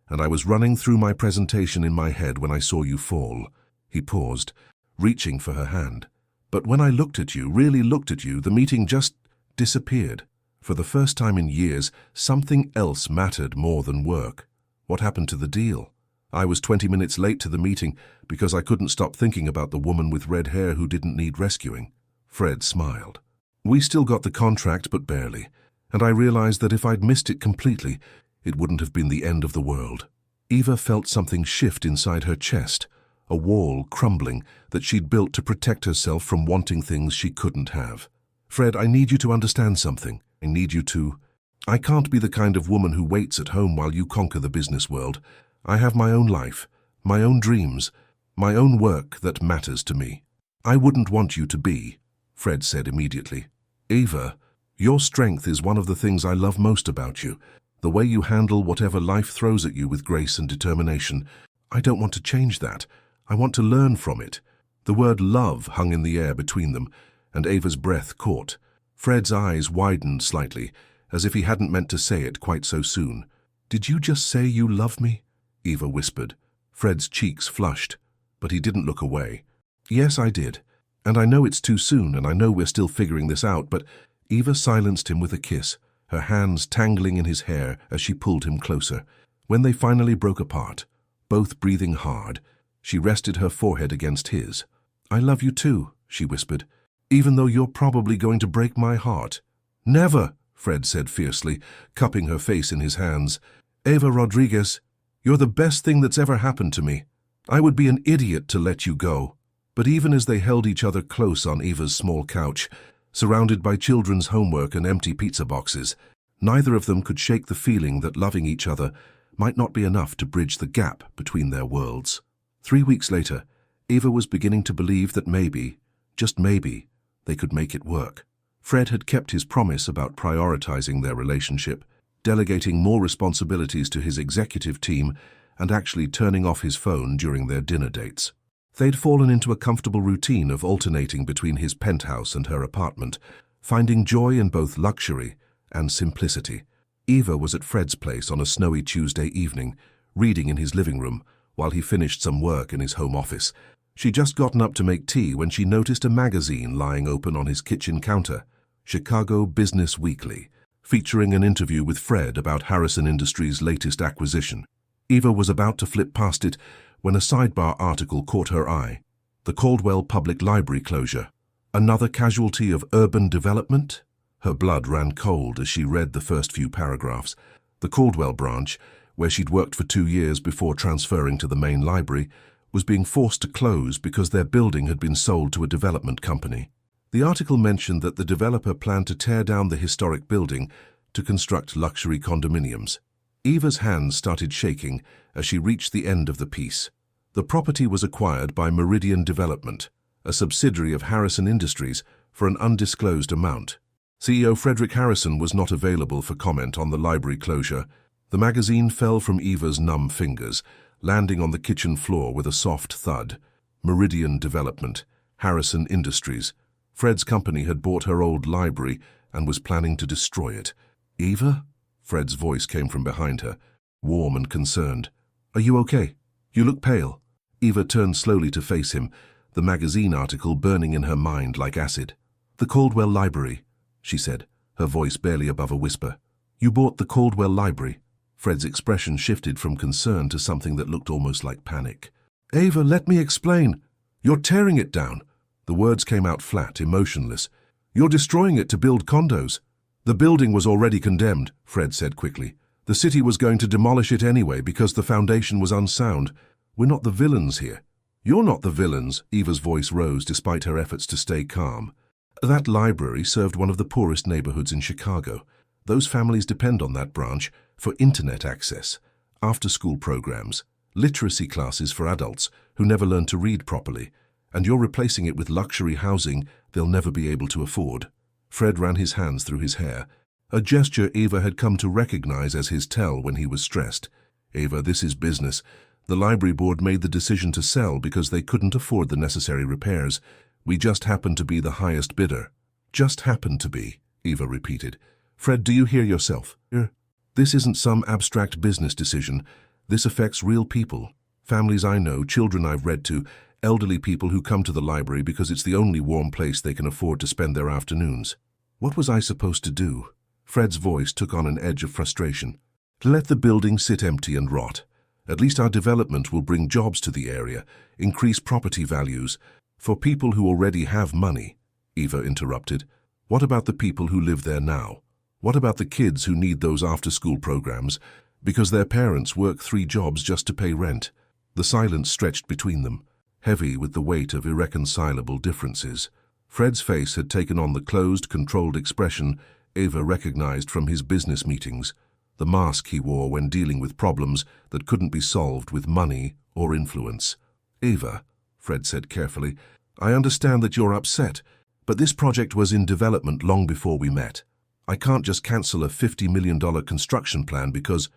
[SPEAKER 1] and I was running through my presentation in my head when I saw you fall." He paused, reaching for her hand. "But when I looked at you, really looked at you, the meeting just disappeared. For the first time in years, something else mattered more than work. What happened to the deal? I was 20 minutes late to the meeting because I couldn't stop thinking about the woman with red hair who didn't need rescuing." Fred smiled. "We still got the contract, but barely, and I realized that if I'd missed it completely, it wouldn't have been the end of the world." Eva felt something shift inside her chest, a wall crumbling that she'd built to protect herself from wanting things she couldn't have. "Fred, I need you to understand something. I need you to. I can't be the kind of woman who waits at home while you conquer the business world. I have my own life, my own dreams, my own work that matters to me." "I wouldn't want you to be," Fred said immediately. "Eva, your strength is one of the things I love most about you. The way you handle whatever life throws at you with grace and determination. I don't want to change that. I want to learn from it." The word love hung in the air between them, and Ava's breath caught. Fred's eyes widened slightly, as if he hadn't meant to say it quite so soon. "Did you just say you love me?" Eva whispered. Fred's cheeks flushed, but he didn't look away. "Yes, I did. And I know it's too soon, and I know we're still figuring this out, but—" Eva silenced him with a kiss, her hands tangling in his hair as she pulled him closer. When they finally broke apart, both breathing hard, she rested her forehead against his. "I love you too," she whispered, "even though you're probably going to break my heart." "Never," Fred said fiercely, cupping her face in his hands. "Eva Rodriguez, you're the best thing that's ever happened to me. I would be an idiot to let you go." But even as they held each other close on Eva's small couch, surrounded by children's homework and empty pizza boxes, neither of them could shake the feeling that loving each other might not be enough to bridge the gap between their worlds. 3 weeks later, Eva was beginning to believe that maybe, just maybe, they could make it work. Fred had kept his promise about prioritizing their relationship, delegating more responsibilities to his executive team, and actually turning off his phone during their dinner dates. They'd fallen into a comfortable routine of alternating between his penthouse and her apartment, finding joy in both luxury and simplicity. Eva was at Fred's place on a snowy Tuesday evening, reading in his living room while he finished some work in his home office. She'd just gotten up to make tea when she noticed a magazine lying open on his kitchen counter, Chicago Business Weekly, featuring an interview with Fred about Harrison Industries' latest acquisition. Eva was about to flip past it when a sidebar article caught her eye. The Caldwell Public Library closure. Another casualty of urban development? Her blood ran cold as she read the first few paragraphs. The Caldwell branch, where she'd worked for 2 years before transferring to the main library, was being forced to close because their building had been sold to a development company. The article mentioned that the developer planned to tear down the historic building, to construct luxury condominiums. Eva's hands started shaking as she reached the end of the piece. The property was acquired by Meridian Development, a subsidiary of Harrison Industries, for an undisclosed amount. CEO Frederick Harrison was not available for comment on the library closure. The magazine fell from Eva's numb fingers, landing on the kitchen floor with a soft thud. Meridian Development, Harrison Industries. Fred's company had bought her old library and was planning to destroy it. Eva? Fred's voice came from behind her, warm and concerned. Are you okay? You look pale. Eva turned slowly to face him, the magazine article burning in her mind like acid. The Caldwell Library, she said, her voice barely above a whisper. You bought the Caldwell Library? Fred's expression shifted from concern to something that looked almost like panic. Eva, let me explain. You're tearing it down. The words came out flat, emotionless. You're destroying it to build condos. The building was already condemned, Fred said quickly. The city was going to demolish it anyway because the foundation was unsound. We're not the villains here. You're not the villains, Eva's voice rose despite her efforts to stay calm. That library served one of the poorest neighborhoods in Chicago. Those families depend on that branch for internet access, after-school programs, literacy classes for adults who never learn to read properly, and you're replacing it with luxury housing they'll never be able to afford. Fred ran his hands through his hair, a gesture Eva had come to recognize as his tell when he was stressed. Eva, this is business. The library board made the decision to sell because they couldn't afford the necessary repairs. We just happened to be the highest bidder. Just happened to be, Eva repeated. Fred, do you hear yourself? This isn't some abstract business decision. This affects real people. Families I know, children I've read to, elderly people who come to the library because it's the only warm place they can afford to spend their afternoons. What was I supposed to do? Fred's voice took on an edge of frustration. Let the building sit empty and rot. At least our development will bring jobs to the area, increase property values. For people who already have money, Eva interrupted. What about the people who live there now? What about the kids who need those after-school programs because their parents work 3 jobs just to pay rent? The silence stretched between them, heavy with the weight of irreconcilable differences. Fred's face had taken on the closed, controlled expression Eva recognized from his business meetings, the mask he wore when dealing with problems that couldn't be solved with money or influence. Eva, Fred said carefully, I understand that you're upset, but this project was in development long before we met. I can't just cancel a $50 million construction plan because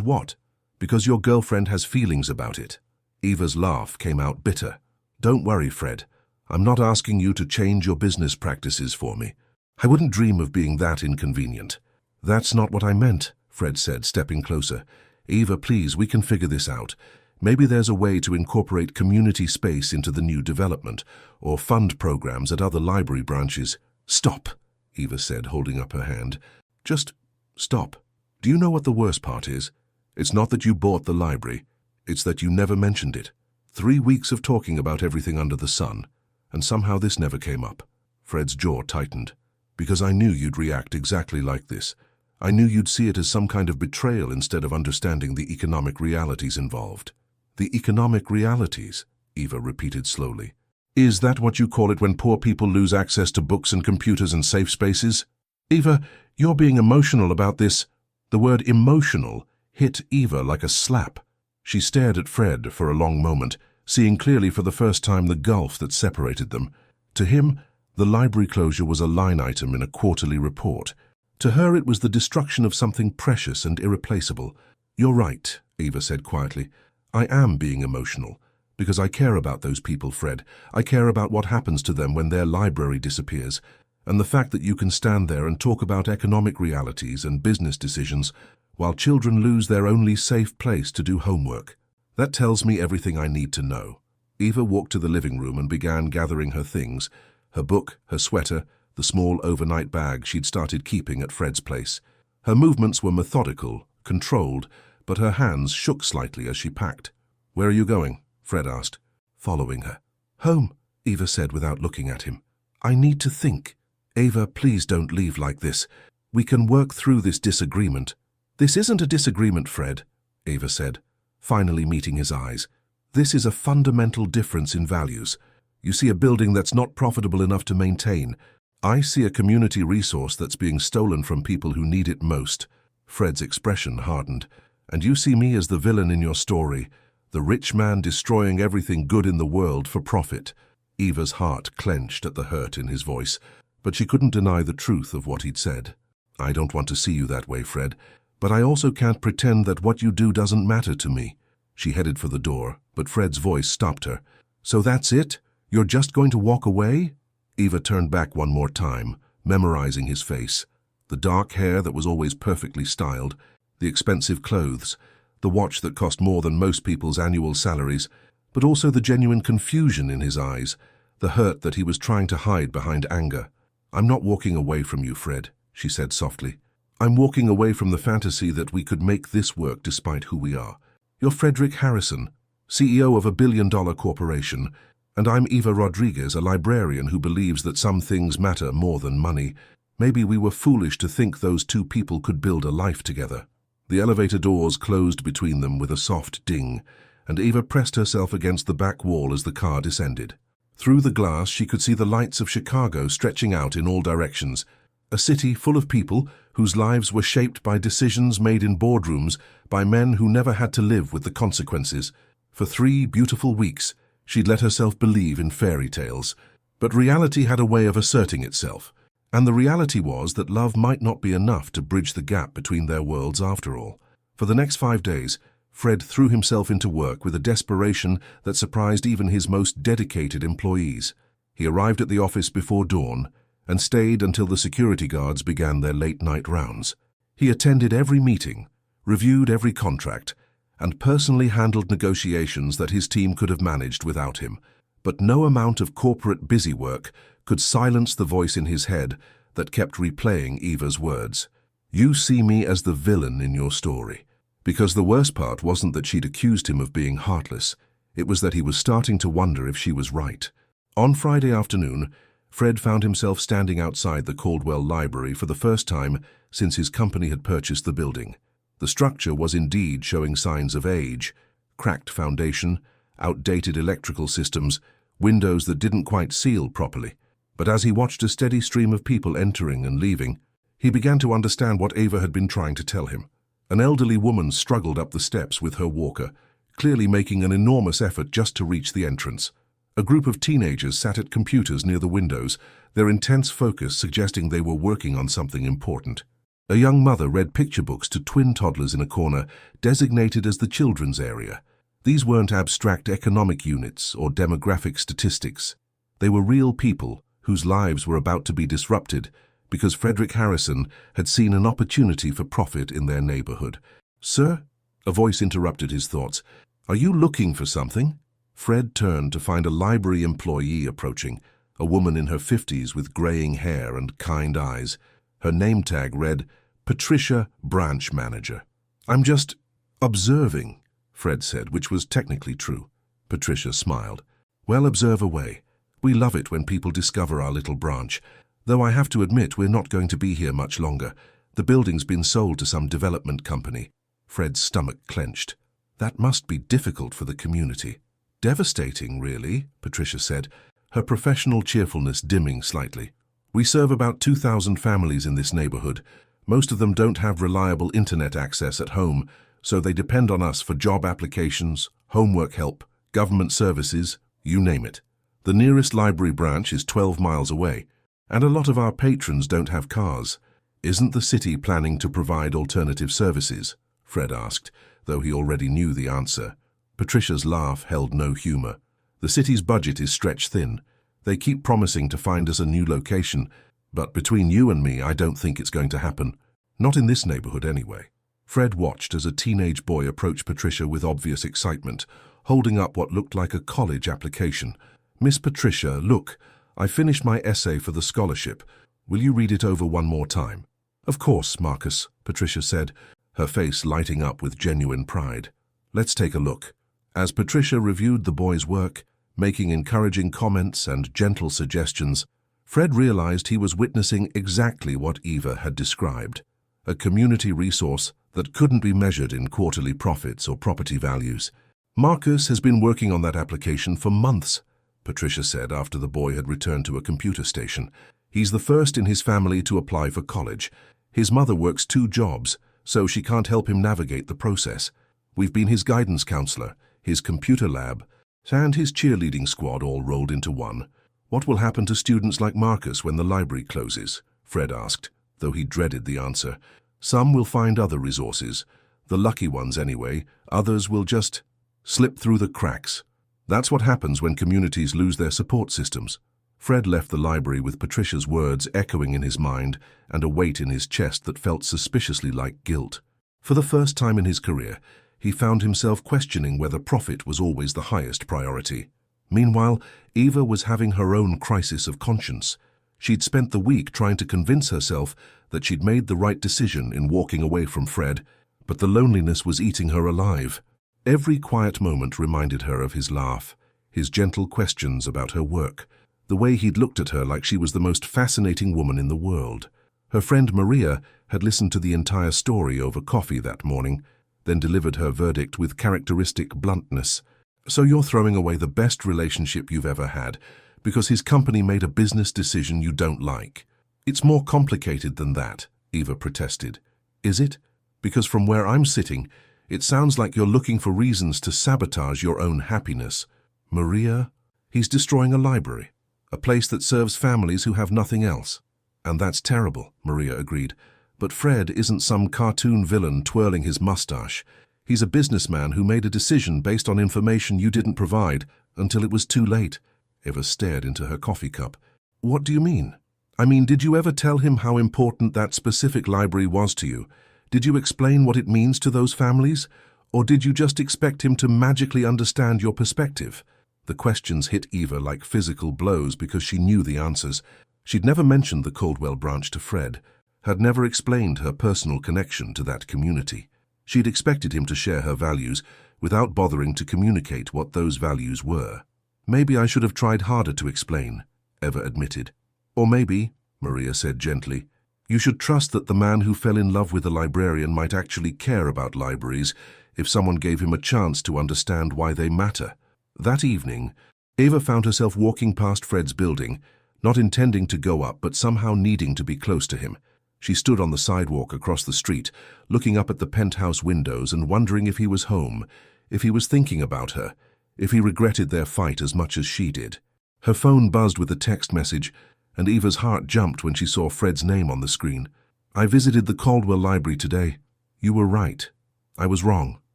[SPEAKER 1] what? Because your girlfriend has feelings about it. Eva's laugh came out bitter. Don't worry, Fred. I'm not asking you to change your business practices for me. I wouldn't dream of being that inconvenient. That's not what I meant, Fred said, stepping closer. Eva, please, we can figure this out. Maybe there's a way to incorporate community space into the new development, or fund programs at other library branches. Stop, Eva said, holding up her hand. Just stop. Do you know what the worst part is? It's not that you bought the library. It's that you never mentioned it. 3 weeks of talking about everything under the sun, and somehow this never came up. Fred's jaw tightened. Because I knew you'd react exactly like this. I knew you'd see it as some kind of betrayal instead of understanding the economic realities involved. The economic realities, Eva repeated slowly. Is that what you call it when poor people lose access to books and computers and safe spaces? Eva, you're being emotional about this. The word emotional hit Eva like a slap. She stared at Fred for a long moment, seeing clearly for the first time the gulf that separated them. To him, the library closure was a line item in a quarterly report. To her, it was the destruction of something precious and irreplaceable. You're right, Eva said quietly. I am being emotional, because I care about those people, Fred. I care about what happens to them when their library disappears, and the fact that you can stand there and talk about economic realities and business decisions while children lose their only safe place to do homework. That tells me everything I need to know. Eva walked to the living room and began gathering her things, her book, her sweater, the small overnight bag she'd started keeping at Fred's place. Her movements were methodical, controlled, but her hands shook slightly as she packed. Where are you going? Fred asked. Following her. Home, Eva said without looking at him. I need to think. Eva, please don't leave like this. We can work through this disagreement. This isn't a disagreement, Fred, Eva said, finally meeting his eyes. This is a fundamental difference in values. You see a building that's not profitable enough to maintain. I see a community resource that's being stolen from people who need it most. Fred's expression hardened. And you see me as the villain in your story, the rich man destroying everything good in the world for profit. Eva's heart clenched at the hurt in his voice, but she couldn't deny the truth of what he'd said. I don't want to see you that way, Fred, but I also can't pretend that what you do doesn't matter to me. She headed for the door, but Fred's voice stopped her. So that's it? You're just going to walk away? Eva turned back one more time, memorizing his face. The dark hair that was always perfectly styled, the expensive clothes, the watch that cost more than most people's annual salaries, but also the genuine confusion in his eyes, the hurt that he was trying to hide behind anger. I'm not walking away from you, Fred, she said softly. I'm walking away from the fantasy that we could make this work despite who we are. You're Frederick Harrison, CEO of a billion-dollar corporation, and I'm Eva Rodriguez, a librarian who believes that some things matter more than money. Maybe we were foolish to think those two people could build a life together. The elevator doors closed between them with a soft ding, and Eva pressed herself against the back wall as the car descended. Through the glass, she could see the lights of Chicago stretching out in all directions, a city full of people whose lives were shaped by decisions made in boardrooms by men who never had to live with the consequences. For 3 beautiful weeks, she'd let herself believe in fairy tales, but reality had a way of asserting itself, and the reality was that love might not be enough to bridge the gap between their worlds after all. For the next 5 days, Fred threw himself into work with a desperation that surprised even his most dedicated employees. He arrived at the office before dawn and stayed until the security guards began their late-night rounds. He attended every meeting, reviewed every contract, and personally handled negotiations that his team could have managed without him. But no amount of corporate busywork could silence the voice in his head that kept replaying Eva's words. You see me as the villain in your story. Because the worst part wasn't that she'd accused him of being heartless. It was that he was starting to wonder if she was right. On Friday afternoon, Fred found himself standing outside the Caldwell Library for the first time since his company had purchased the building. The structure was indeed showing signs of age, cracked foundation, outdated electrical systems, windows that didn't quite seal properly. But as he watched a steady stream of people entering and leaving, he began to understand what Eva had been trying to tell him. An elderly woman struggled up the steps with her walker, clearly making an enormous effort just to reach the entrance. A group of teenagers sat at computers near the windows, their intense focus suggesting they were working on something important. A young mother read picture books to twin toddlers in a corner, designated as the children's area. These weren't abstract economic units or demographic statistics. They were real people whose lives were about to be disrupted because Frederick Harrison had seen an opportunity for profit in their neighborhood. Sir? A voice interrupted his thoughts. Are you looking for something? Fred turned to find a library employee approaching, a woman in her 50s with graying hair and kind eyes. Her name tag read, Patricia, Branch Manager. I'm just observing, Fred said, which was technically true. Patricia smiled. Well, observe away. We love it when people discover our little branch, though I have to admit we're not going to be here much longer. The building's been sold to some development company. Fred's stomach clenched. That must be difficult for the community. Devastating, really, Patricia said, her professional cheerfulness dimming slightly. We serve about 2,000 families in this neighborhood. Most of them don't have reliable internet access at home, so they depend on us for job applications, homework help, government services, you name it. The nearest library branch is 12 miles away, and a lot of our patrons don't have cars. Isn't the city planning to provide alternative services? Fred asked, though he already knew the answer. Patricia's laugh held no humor. The city's budget is stretched thin. They keep promising to find us a new location, but between you and me, I don't think it's going to happen. Not in this neighborhood, anyway. Fred watched as a teenage boy approached Patricia with obvious excitement, holding up what looked like a college application. Miss Patricia, look, I finished my essay for the scholarship. Will you read it over one more time? Of course, Marcus, Patricia said, her face lighting up with genuine pride. Let's take a look. As Patricia reviewed the boy's work, making encouraging comments and gentle suggestions, Fred realized he was witnessing exactly what Eva had described, a community resource that couldn't be measured in quarterly profits or property values. Marcus has been working on that application for months, Patricia said after the boy had returned to a computer station. He's the first in his family to apply for college. His mother works 2 jobs, so she can't help him navigate the process. We've been his guidance counselor, his computer lab, and his cheerleading squad all rolled into one. What will happen to students like Marcus when the library closes? Fred asked, though he dreaded the answer. Some will find other resources. The lucky ones anyway. Others will just slip through the cracks. That's what happens when communities lose their support systems. Fred left the library with Patricia's words echoing in his mind and a weight in his chest that felt suspiciously like guilt. For the first time in his career, he found himself questioning whether profit was always the highest priority. Meanwhile, Eva was having her own crisis of conscience. She'd spent the week trying to convince herself that she'd made the right decision in walking away from Fred, but the loneliness was eating her alive. Every quiet moment reminded her of his laugh, his gentle questions about her work, the way he'd looked at her like she was the most fascinating woman in the world. Her friend Maria had listened to the entire story over coffee that morning, then delivered her verdict with characteristic bluntness. So you're throwing away the best relationship you've ever had because his company made a business decision you don't like. It's more complicated than that, Eva protested. Is it? Because from where I'm sitting, it sounds like you're looking for reasons to sabotage your own happiness. Maria, he's destroying a library, a place that serves families who have nothing else. And that's terrible, Maria agreed. But Fred isn't some cartoon villain twirling his mustache. He's a businessman who made a decision based on information you didn't provide until it was too late. Eva stared into her coffee cup. What do you mean? I mean, did you ever tell him how important that specific library was to you? Did you explain what it means to those families? Or did you just expect him to magically understand your perspective? The questions hit Eva like physical blows because she knew the answers. She'd never mentioned the Caldwell branch to Fred, had never explained her personal connection to that community. She'd expected him to share her values without bothering to communicate what those values were. Maybe I should have tried harder to explain, Eva admitted. Or maybe, Maria said gently, you should trust that the man who fell in love with a librarian might actually care about libraries if someone gave him a chance to understand why they matter. That evening, Eva found herself walking past Fred's building, not intending to go up but somehow needing to be close to him. She stood on the sidewalk across the street, looking up at the penthouse windows and wondering if he was home, if he was thinking about her, if he regretted their fight as much as she did. Her phone buzzed with a text message, and Eva's heart jumped when she saw Fred's name on the screen. I visited the Caldwell Library today. You were right. I was wrong.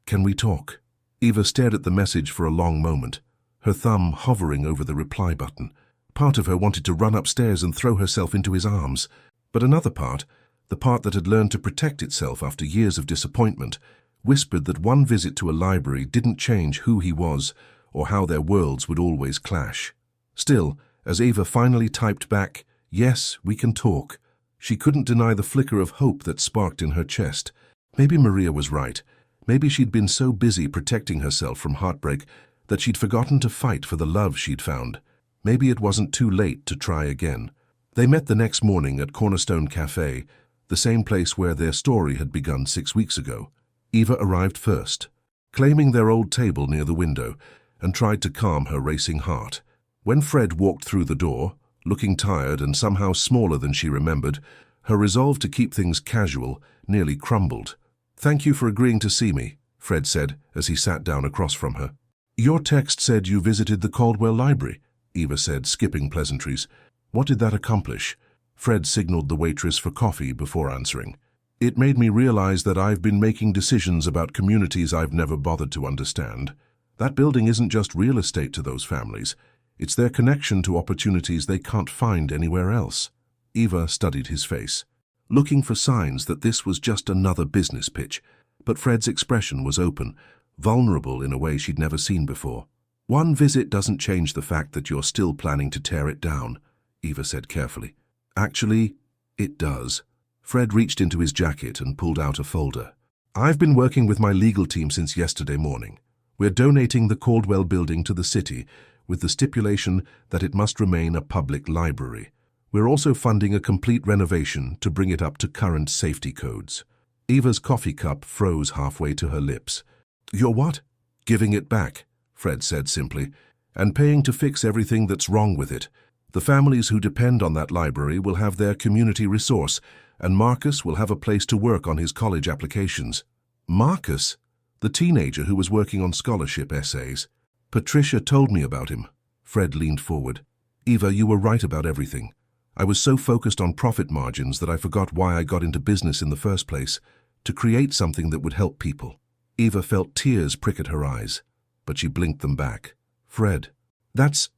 [SPEAKER 1] Can we talk? Eva stared at the message for a long moment, her thumb hovering over the reply button. Part of her wanted to run upstairs and throw herself into his arms, but another part, the part that had learned to protect itself after years of disappointment, whispered that one visit to a library didn't change who he was or how their worlds would always clash. Still, as Eva finally typed back, "Yes, we can talk," she couldn't deny the flicker of hope that sparked in her chest. Maybe Maria was right. Maybe she'd been so busy protecting herself from heartbreak that she'd forgotten to fight for the love she'd found. Maybe it wasn't too late to try again. They met the next morning at Cornerstone Cafe, the same place where their story had begun 6 weeks ago. Eva arrived first, claiming their old table near the window, and tried to calm her racing heart. When Fred walked through the door, looking tired and somehow smaller than she remembered, her resolve to keep things casual nearly crumbled. "Thank you for agreeing to see me," Fred said as he sat down across from her. "Your text said you visited the Caldwell Library," Eva said, skipping pleasantries. "What did that accomplish?" Fred signaled the waitress for coffee before answering. "It made me realize that I've been making decisions about communities I've never bothered to understand. That building isn't just real estate to those families. It's their connection to opportunities they can't find anywhere else." Eva studied his face, looking for signs that this was just another business pitch, but Fred's expression was open, vulnerable in a way she'd never seen before. "One visit doesn't change the fact that you're still planning to tear it down," Eva said carefully. "Actually, it does." Fred reached into his jacket and pulled out a folder. "I've been working with my legal team since yesterday morning. We're donating the Caldwell building to the city with the stipulation that it must remain a public library. We're also funding a complete renovation to bring it up to current safety codes." Eva's coffee cup froze halfway to her lips. "You're what?" "Giving it back," Fred said simply, "and paying to fix everything that's wrong with it. The families who depend on that library will have their community resource, and Marcus will have a place to work on his college applications. Marcus? The teenager who was working on scholarship essays. Patricia told me about him. Fred leaned forward. Eva, you were right about everything. I was so focused on profit margins that I forgot why I got into business in the first place, to create something that would help people. Eva felt tears prick at her eyes, but she blinked them back. Fred, that's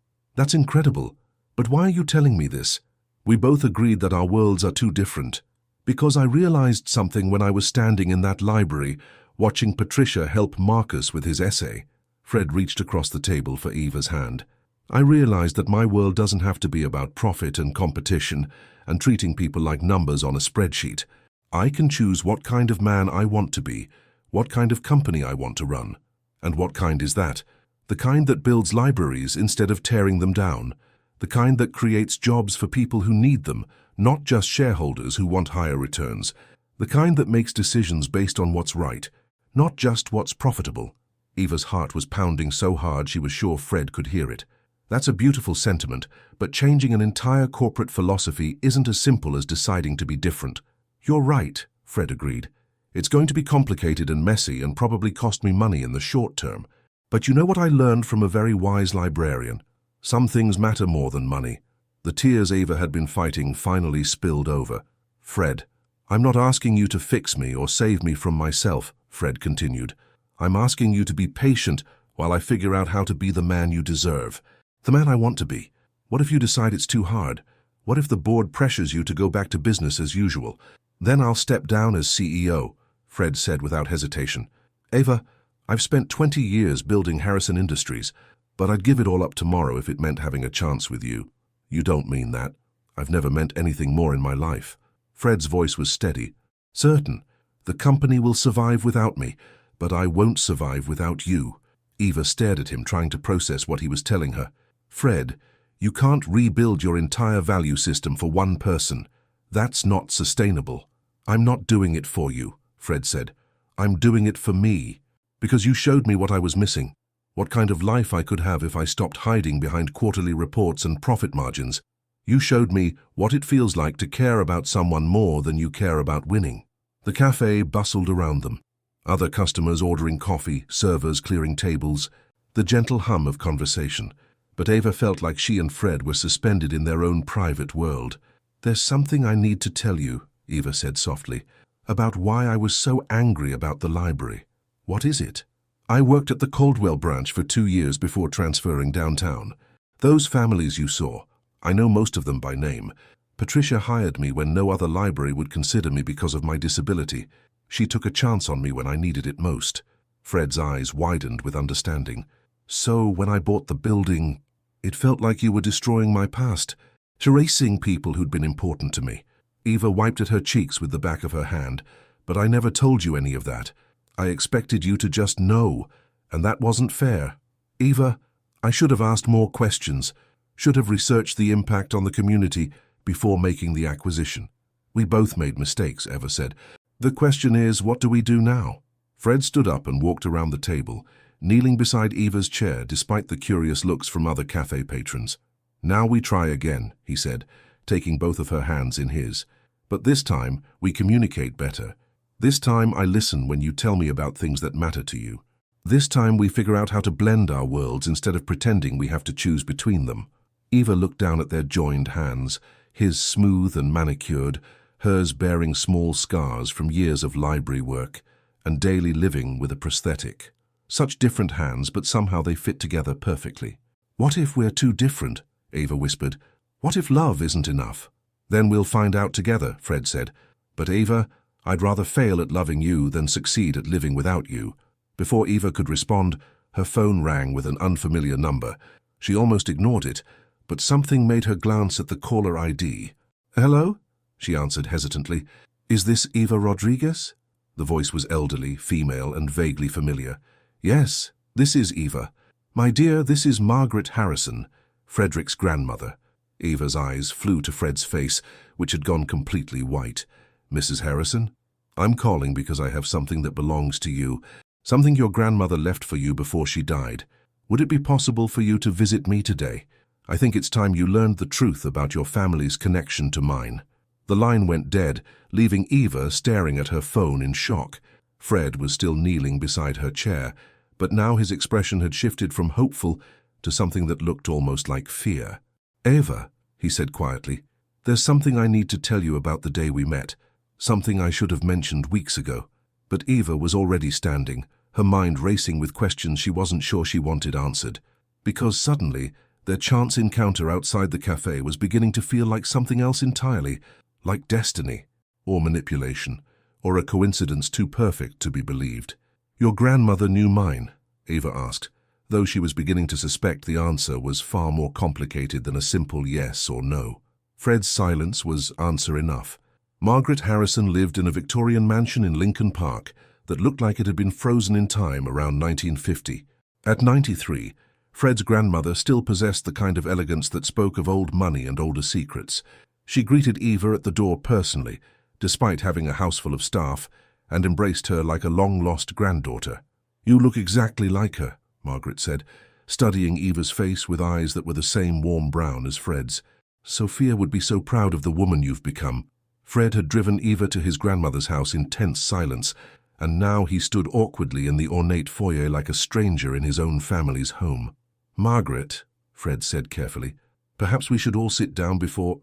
[SPEAKER 1] incredible. But why are you telling me this? We both agreed that our worlds are too different. Because I realized something when I was standing in that library, watching Patricia help Marcus with his essay. Fred reached across the table for Eva's hand. I realized that my world doesn't have to be about profit and competition and treating people like numbers on a spreadsheet. I can choose what kind of man I want to be, what kind of company I want to run. And what kind is that? The kind that builds libraries instead of tearing them down. The kind that creates jobs for people who need them, not just shareholders who want higher returns. The kind that makes decisions based on what's right, not just what's profitable. Eva's heart was pounding so hard she was sure Fred could hear it. That's a beautiful sentiment, but changing an entire corporate philosophy isn't as simple as deciding to be different. You're right, Fred agreed. It's going to be complicated and messy and probably cost me money in the short term. But you know what I learned from a very wise librarian? Some things matter more than money. The tears Eva had been fighting finally spilled over. Fred, I'm not asking you to fix me or save me from myself, Fred continued. I'm asking you to be patient while I figure out how to be the man you deserve. The man I want to be. What if you decide it's too hard? What if the board pressures you to go back to business as usual? Then I'll step down as CEO, Fred said without hesitation. Eva, I've spent 20 years building Harrison Industries, but I'd give it all up tomorrow if it meant having a chance with you. You don't mean that. I've never meant anything more in my life. Fred's voice was steady. Certain. The company will survive without me, but I won't survive without you. Eva stared at him, trying to process what he was telling her. Fred, you can't rebuild your entire value system for one person. That's not sustainable. I'm not doing it for you, Fred said. I'm doing it for me. Because you showed me what I was missing. What kind of life I could have if I stopped hiding behind quarterly reports and profit margins. You showed me what it feels like to care about someone more than you care about winning. The cafe bustled around them. Other customers ordering coffee, servers clearing tables, the gentle hum of conversation. But Eva felt like she and Fred were suspended in their own private world. There's something I need to tell you, Eva said softly, about why I was so angry about the library. What is it? I worked at the Caldwell branch for 2 years before transferring downtown. Those families you saw, I know most of them by name. Patricia hired me when no other library would consider me because of my disability. She took a chance on me when I needed it most. Fred's eyes widened with understanding. So when I bought the building, it felt like you were destroying my past, erasing people who'd been important to me. Eva wiped at her cheeks with the back of her hand. But I never told you any of that. I expected you to just know, and that wasn't fair. Eva, I should have asked more questions, should have researched the impact on the community before making the acquisition. We both made mistakes, Eva said. The question is, what do we do now? Fred stood up and walked around the table, kneeling beside Eva's chair despite the curious looks from other cafe patrons. Now we try again, he said, taking both of her hands in his. But this time, we communicate better. This time I listen when you tell me about things that matter to you. This time we figure out how to blend our worlds instead of pretending we have to choose between them. Eva looked down at their joined hands, his smooth and manicured, hers bearing small scars from years of library work and daily living with a prosthetic. Such different hands, but somehow they fit together perfectly. What if we're too different? Eva whispered. What if love isn't enough? Then we'll find out together, Fred said. But Eva, I'd rather fail at loving you than succeed at living without you. Before Eva could respond, her phone rang with an unfamiliar number. She almost ignored it, but something made her glance at the caller ID. Hello? She answered hesitantly. Is this Eva Rodriguez? The voice was elderly, female, and vaguely familiar. Yes, this is Eva. My dear, this is Margaret Harrison, Frederick's grandmother. Eva's eyes flew to Fred's face, which had gone completely white. Mrs. Harrison, I'm calling because I have something that belongs to you, something your grandmother left for you before she died. Would it be possible for you to visit me today? I think it's time you learned the truth about your family's connection to mine." The line went dead, leaving Eva staring at her phone in shock. Fred was still kneeling beside her chair, but now his expression had shifted from hopeful to something that looked almost like fear. "Eva," he said quietly, "there's something I need to tell you about the day we met, something I should have mentioned weeks ago." But Eva was already standing, her mind racing with questions she wasn't sure she wanted answered. Because suddenly, their chance encounter outside the cafe was beginning to feel like something else entirely, like destiny, or manipulation, or a coincidence too perfect to be believed. "Your grandmother knew mine?" Eva asked, though she was beginning to suspect the answer was far more complicated than a simple yes or no. Fred's silence was answer enough. Margaret Harrison lived in a Victorian mansion in Lincoln Park that looked like it had been frozen in time around 1950. At 93, Fred's grandmother still possessed the kind of elegance that spoke of old money and older secrets. She greeted Eva at the door personally, despite having a house full of staff, and embraced her like a long-lost granddaughter. "You look exactly like her," Margaret said, studying Eva's face with eyes that were the same warm brown as Fred's. "Sophia would be so proud of the woman you've become." Fred had driven Eva to his grandmother's house in tense silence, and now he stood awkwardly in the ornate foyer like a stranger in his own family's home. "Margaret," Fred said carefully, "perhaps we should all sit down before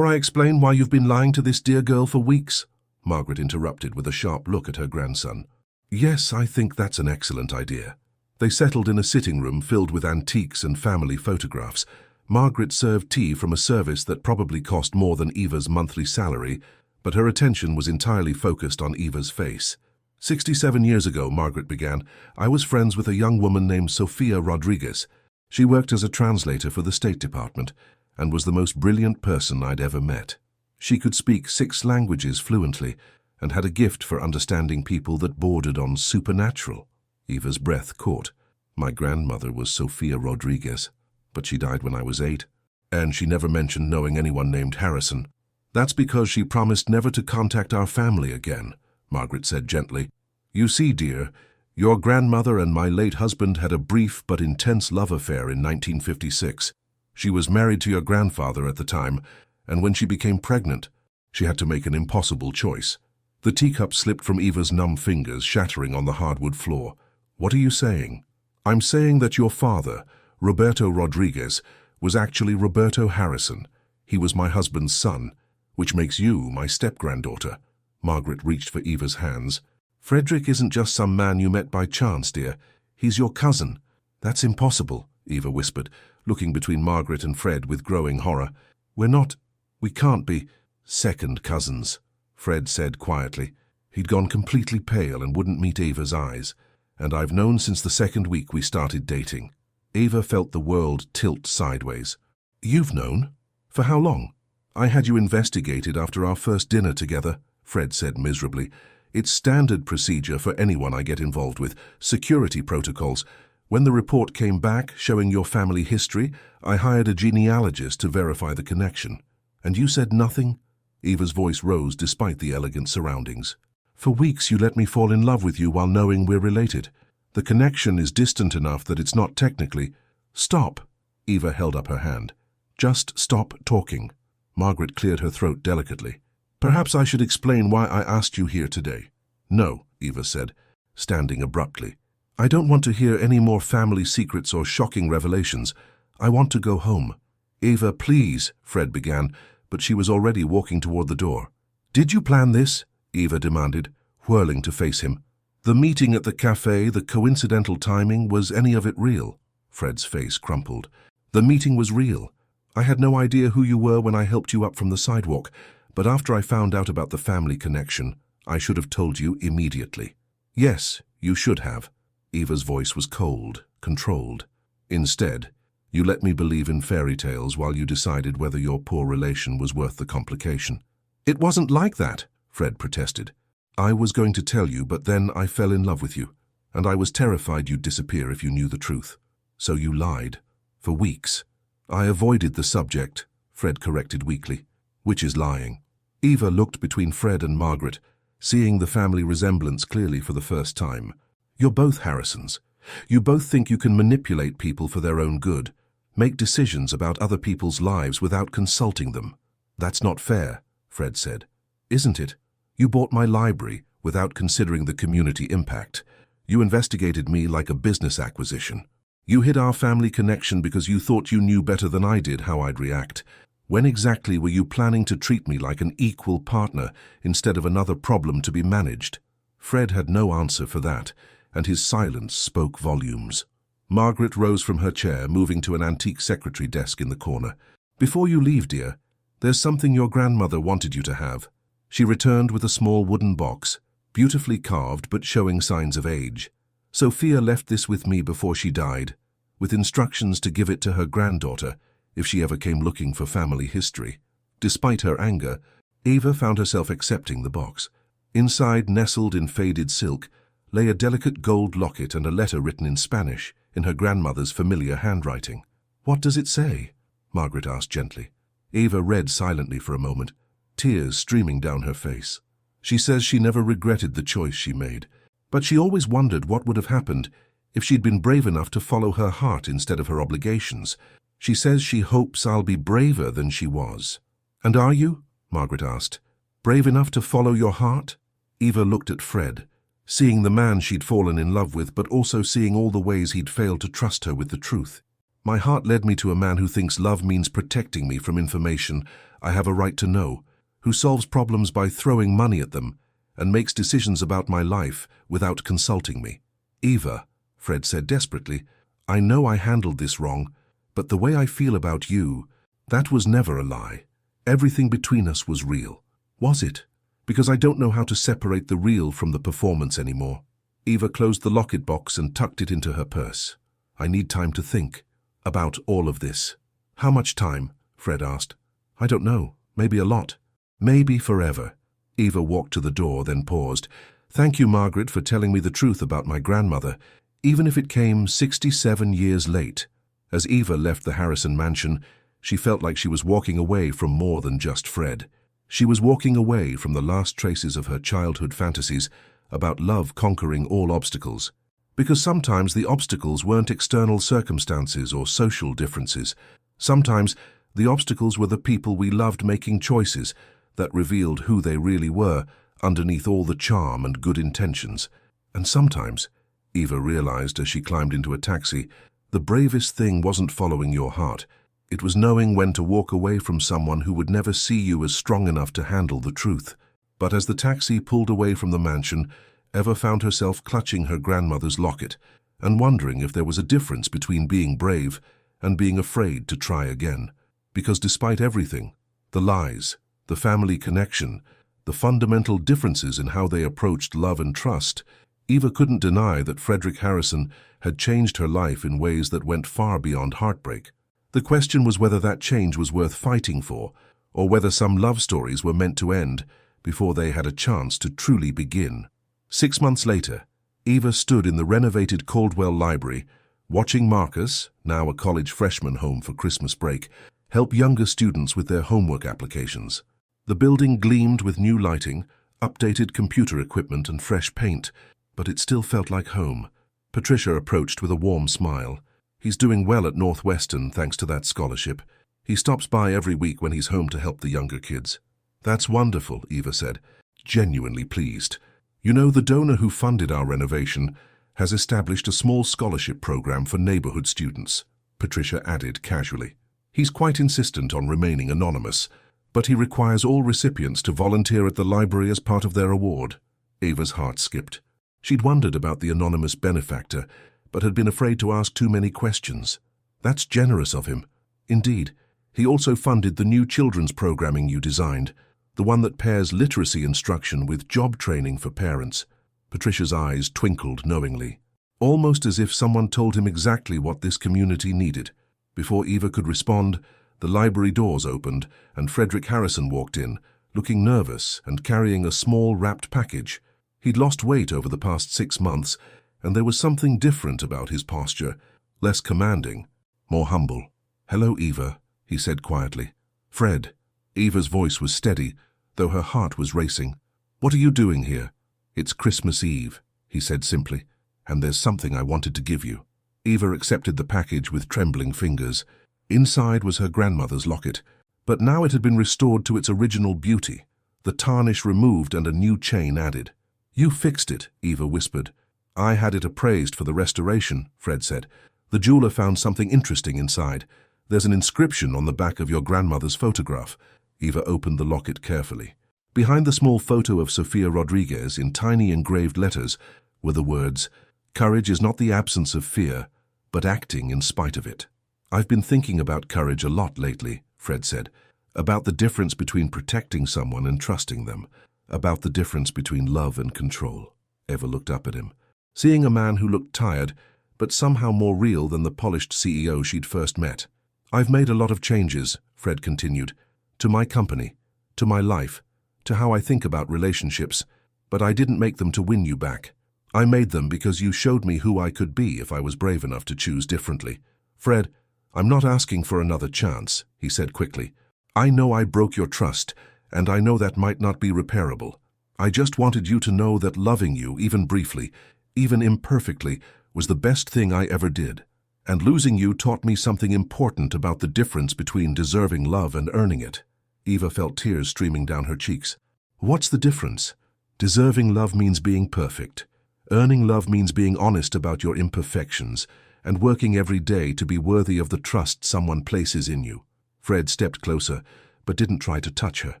[SPEAKER 1] I explain why you've been lying to this dear girl for weeks," Margaret interrupted with a sharp look at her grandson. "Yes, I think that's an excellent idea." They settled in a sitting room filled with antiques and family photographs. Margaret served tea from a service that probably cost more than Eva's monthly salary, but her attention was entirely focused on Eva's face. 67 years ago, Margaret began, I was friends with a young woman named Sophia Rodriguez. She worked as a translator for the State Department and was the most brilliant person I'd ever met. She could speak 6 languages fluently and had a gift for understanding people that bordered on supernatural. Eva's breath caught. My grandmother was Sophia Rodriguez, but she died when I was 8, and she never mentioned knowing anyone named Harrison. That's because she promised never to contact our family again, Margaret said gently. You see, dear, your grandmother and my late husband had a brief but intense love affair in 1956. She was married to your grandfather at the time, and when she became pregnant, she had to make an impossible choice. The teacup slipped from Eva's numb fingers, shattering on the hardwood floor. What are you saying? I'm saying that your father, Roberto Rodriguez, was actually Roberto Harrison. He was my husband's son, which makes you my step-granddaughter. Margaret reached for Eva's hands. Frederick isn't just some man you met by chance, dear. He's your cousin. That's impossible, Eva whispered, looking between Margaret and Fred with growing horror. We can't be second cousins, Fred said quietly. He'd gone completely pale and wouldn't meet Eva's eyes. And I've known since the second week we started dating. Eva felt the world tilt sideways. You've known? For how long? I had you investigated after our first dinner together, Fred said miserably. It's standard procedure for anyone I get involved with, security protocols. When the report came back showing your family history, I hired a genealogist to verify the connection. And you said nothing? Eva's voice rose despite the elegant surroundings. For weeks you let me fall in love with you while knowing we're related. The connection is distant enough that it's not technically. Stop. Eva held up her hand. Just stop talking. Margaret cleared her throat delicately. Perhaps I should explain why I asked you here today. No, Eva said, standing abruptly. I don't want to hear any more family secrets or shocking revelations. I want to go home. Eva, please, Fred began, but she was already walking toward the door. Did you plan this? Eva demanded, whirling to face him. The meeting at the cafe, the coincidental timing, was any of it real? Fred's face crumpled. The meeting was real. I had no idea who you were when I helped you up from the sidewalk, but after I found out about the family connection, I should have told you immediately. Yes, you should have. Eva's voice was cold, controlled. Instead, you let me believe in fairy tales while you decided whether your poor relation was worth the complication. It wasn't like that, Fred protested. I was going to tell you, but then I fell in love with you, and I was terrified you'd disappear if you knew the truth. So you lied. For weeks. I avoided the subject, Fred corrected weakly. Which is lying. Eva looked between Fred and Margaret, seeing the family resemblance clearly for the first time. You're both Harrisons. You both think you can manipulate people for their own good. make decisions about other people's lives without consulting them. That's not fair, Fred said. Isn't it? You bought my library without considering the community impact. You investigated me like a business acquisition. You hid our family connection because you thought you knew better than I did how I'd react. When exactly were you planning to treat me like an equal partner instead of another problem to be managed? Fred had no answer for that, and his silence spoke volumes. Margaret rose from her chair, moving to an antique secretary desk in the corner. Before you leave, dear, there's something your grandmother wanted you to have. She returned with a small wooden box, beautifully carved but showing signs of age. Sophia left this with me before she died, with instructions to give it to her granddaughter if she ever came looking for family history. Despite her anger, Eva found herself accepting the box. Inside, nestled in faded silk, lay a delicate gold locket and a letter written in Spanish, in her grandmother's familiar handwriting. "What does it say?" Margaret asked gently. Eva read silently for a moment, tears streaming down her face. She says she never regretted the choice she made, but she always wondered what would have happened if she'd been brave enough to follow her heart instead of her obligations. She says she hopes I'll be braver than she was. "And are you?" Margaret asked. "Brave enough to follow your heart?" Eva looked at Fred, seeing the man she'd fallen in love with, but also seeing all the ways he'd failed to trust her with the truth. "My heart led me to a man who thinks love means protecting me from information I have a right to know, who solves problems by throwing money at them, and makes decisions about my life without consulting me." "Eva," Fred said desperately, "I know I handled this wrong, but the way I feel about you, that was never a lie. Everything between us was real." "Was it? Because I don't know how to separate the real from the performance anymore." Eva closed the locket box and tucked it into her purse. "I need time to think about all of this." "How much time?" Fred asked. "I don't know. Maybe a lot. Maybe forever." Eva walked to the door, then paused. "Thank you, Margaret, for telling me the truth about my grandmother, even if it came 67 years late." As Eva left the Harrison mansion, she felt like she was walking away from more than just Fred. She was walking away from the last traces of her childhood fantasies about love conquering all obstacles. Because sometimes the obstacles weren't external circumstances or social differences. Sometimes the obstacles were the people we loved making choices that revealed who they really were underneath all the charm and good intentions. And sometimes, Eva realized as she climbed into a taxi, the bravest thing wasn't following your heart. It was knowing when to walk away from someone who would never see you as strong enough to handle the truth. But as the taxi pulled away from the mansion, Eva found herself clutching her grandmother's locket and wondering if there was a difference between being brave and being afraid to try again. Because despite everything, the lies, the family connection, the fundamental differences in how they approached love and trust, Eva couldn't deny that Frederick Harrison had changed her life in ways that went far beyond heartbreak. The question was whether that change was worth fighting for, or whether some love stories were meant to end before they had a chance to truly begin. 6 months later, Eva stood in the renovated Caldwell Library, watching Marcus, now a college freshman home for Christmas break, help younger students with their homework applications. The building gleamed with new lighting, updated computer equipment and fresh paint, but it still felt like home. Patricia approached with a warm smile. "He's doing well at Northwestern thanks to that scholarship. He stops by every week when he's home to help the younger kids." "That's wonderful," Eva said, genuinely pleased. "You know, the donor who funded our renovation has established a small scholarship program for neighborhood students," Patricia added casually. "He's quite insistent on remaining anonymous, but he requires all recipients to volunteer at the library as part of their award." Eva's heart skipped. She'd wondered about the anonymous benefactor, but had been afraid to ask too many questions. "That's generous of him." "Indeed. He also funded the new children's programming you designed, the one that pairs literacy instruction with job training for parents." Patricia's eyes twinkled knowingly, almost as if someone told him exactly what this community needed. Before Eva could respond, the library doors opened and Frederick Harrison walked in, looking nervous and carrying a small wrapped package. He'd lost weight over the past 6 months, and there was something different about his posture, less commanding, more humble. "Hello, Eva," he said quietly. "Fred." Eva's voice was steady, though her heart was racing. "What are you doing here?" "It's Christmas Eve," he said simply, "and there's something I wanted to give you." Eva accepted the package with trembling fingers. Inside was her grandmother's locket, but now it had been restored to its original beauty, the tarnish removed and a new chain added. "You fixed it," Eva whispered. "I had it appraised for the restoration," Fred said. "The jeweler found something interesting inside. There's an inscription on the back of your grandmother's photograph." Eva opened the locket carefully. Behind the small photo of Sofia Rodriguez, in tiny engraved letters, were the words, "Courage is not the absence of fear, but acting in spite of it." "I've been thinking about courage a lot lately," Fred said. "About the difference between protecting someone and trusting them. About the difference between love and control." Eva looked up at him, seeing a man who looked tired, but somehow more real than the polished CEO she'd first met. "I've made a lot of changes," Fred continued, "to my company, to my life, to how I think about relationships, but I didn't make them to win you back. I made them because you showed me who I could be if I was brave enough to choose differently." "Fred, I'm not asking for another chance," he said quickly. "I know I broke your trust, and I know that might not be repairable. I just wanted you to know that loving you, even briefly, even imperfectly, was the best thing I ever did. And losing you taught me something important about the difference between deserving love and earning it." Eva felt tears streaming down her cheeks. "What's the difference? Deserving love means being perfect. Earning love means being honest about your imperfections and working every day to be worthy of the trust someone places in you." Fred stepped closer, but didn't try to touch her.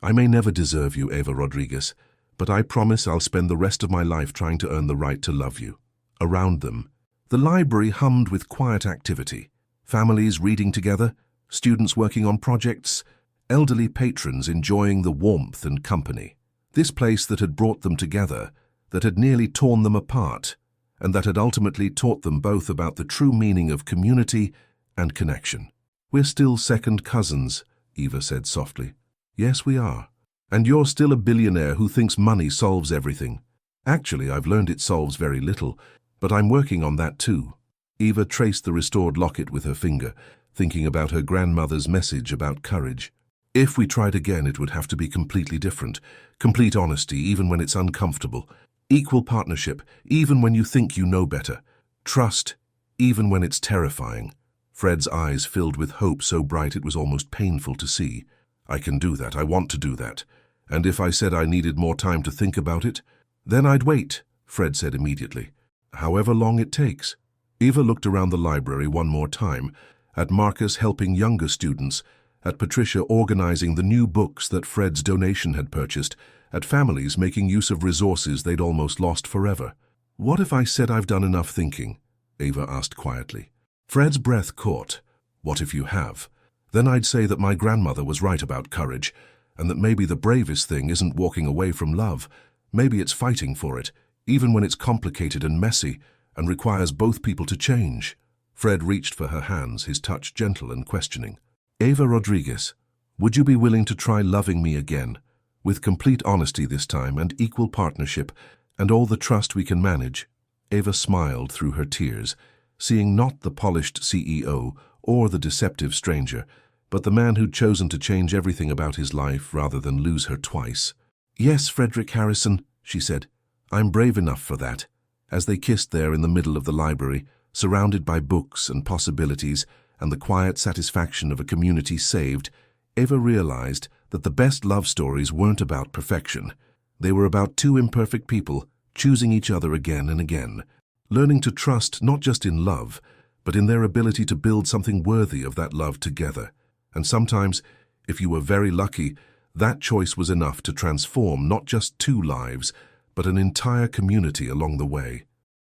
[SPEAKER 1] "I may never deserve you, Eva Rodriguez, but I promise I'll spend the rest of my life trying to earn the right to love you." Around them, the library hummed with quiet activity. Families reading together, students working on projects, elderly patrons enjoying the warmth and company. This place that had brought them together, that had nearly torn them apart, and that had ultimately taught them both about the true meaning of community and connection. "We're still second cousins," Eva said softly. "Yes, we are. And you're still a billionaire who thinks money solves everything. Actually, I've learned it solves very little, but I'm working on that too." Eva traced the restored locket with her finger, thinking about her grandmother's message about courage. "If we tried again, it would have to be completely different. Complete honesty, even when it's uncomfortable. Equal partnership, even when you think you know better. Trust, even when it's terrifying." Fred's eyes filled with hope so bright it was almost painful to see. "I can do that. I want to do that. And if I said I needed more time to think about it, then I'd wait," Fred said immediately. "However long it takes." Eva looked around the library one more time, at Marcus helping younger students, at Patricia organizing the new books that Fred's donation had purchased, at families making use of resources they'd almost lost forever. "What if I said I've done enough thinking?" Eva asked quietly. Fred's breath caught. "What if you have? Then I'd say that my grandmother was right about courage, and that maybe the bravest thing isn't walking away from love. Maybe it's fighting for it, even when it's complicated and messy, and requires both people to change." Fred reached for her hands, his touch gentle and questioning. "Eva Rodriguez, would you be willing to try loving me again, with complete honesty this time and equal partnership, and all the trust we can manage?" Eva smiled through her tears, seeing not the polished CEO or the deceptive stranger, but the man who'd chosen to change everything about his life rather than lose her twice. "Yes, Frederick Harrison," she said. "I'm brave enough for that." As they kissed there in the middle of the library, surrounded by books and possibilities and the quiet satisfaction of a community saved, Eva realized that the best love stories weren't about perfection. They were about two imperfect people choosing each other again and again, learning to trust not just in love, but in their ability to build something worthy of that love together. And sometimes, if you were very lucky, that choice was enough to transform not just two lives, but an entire community along the way.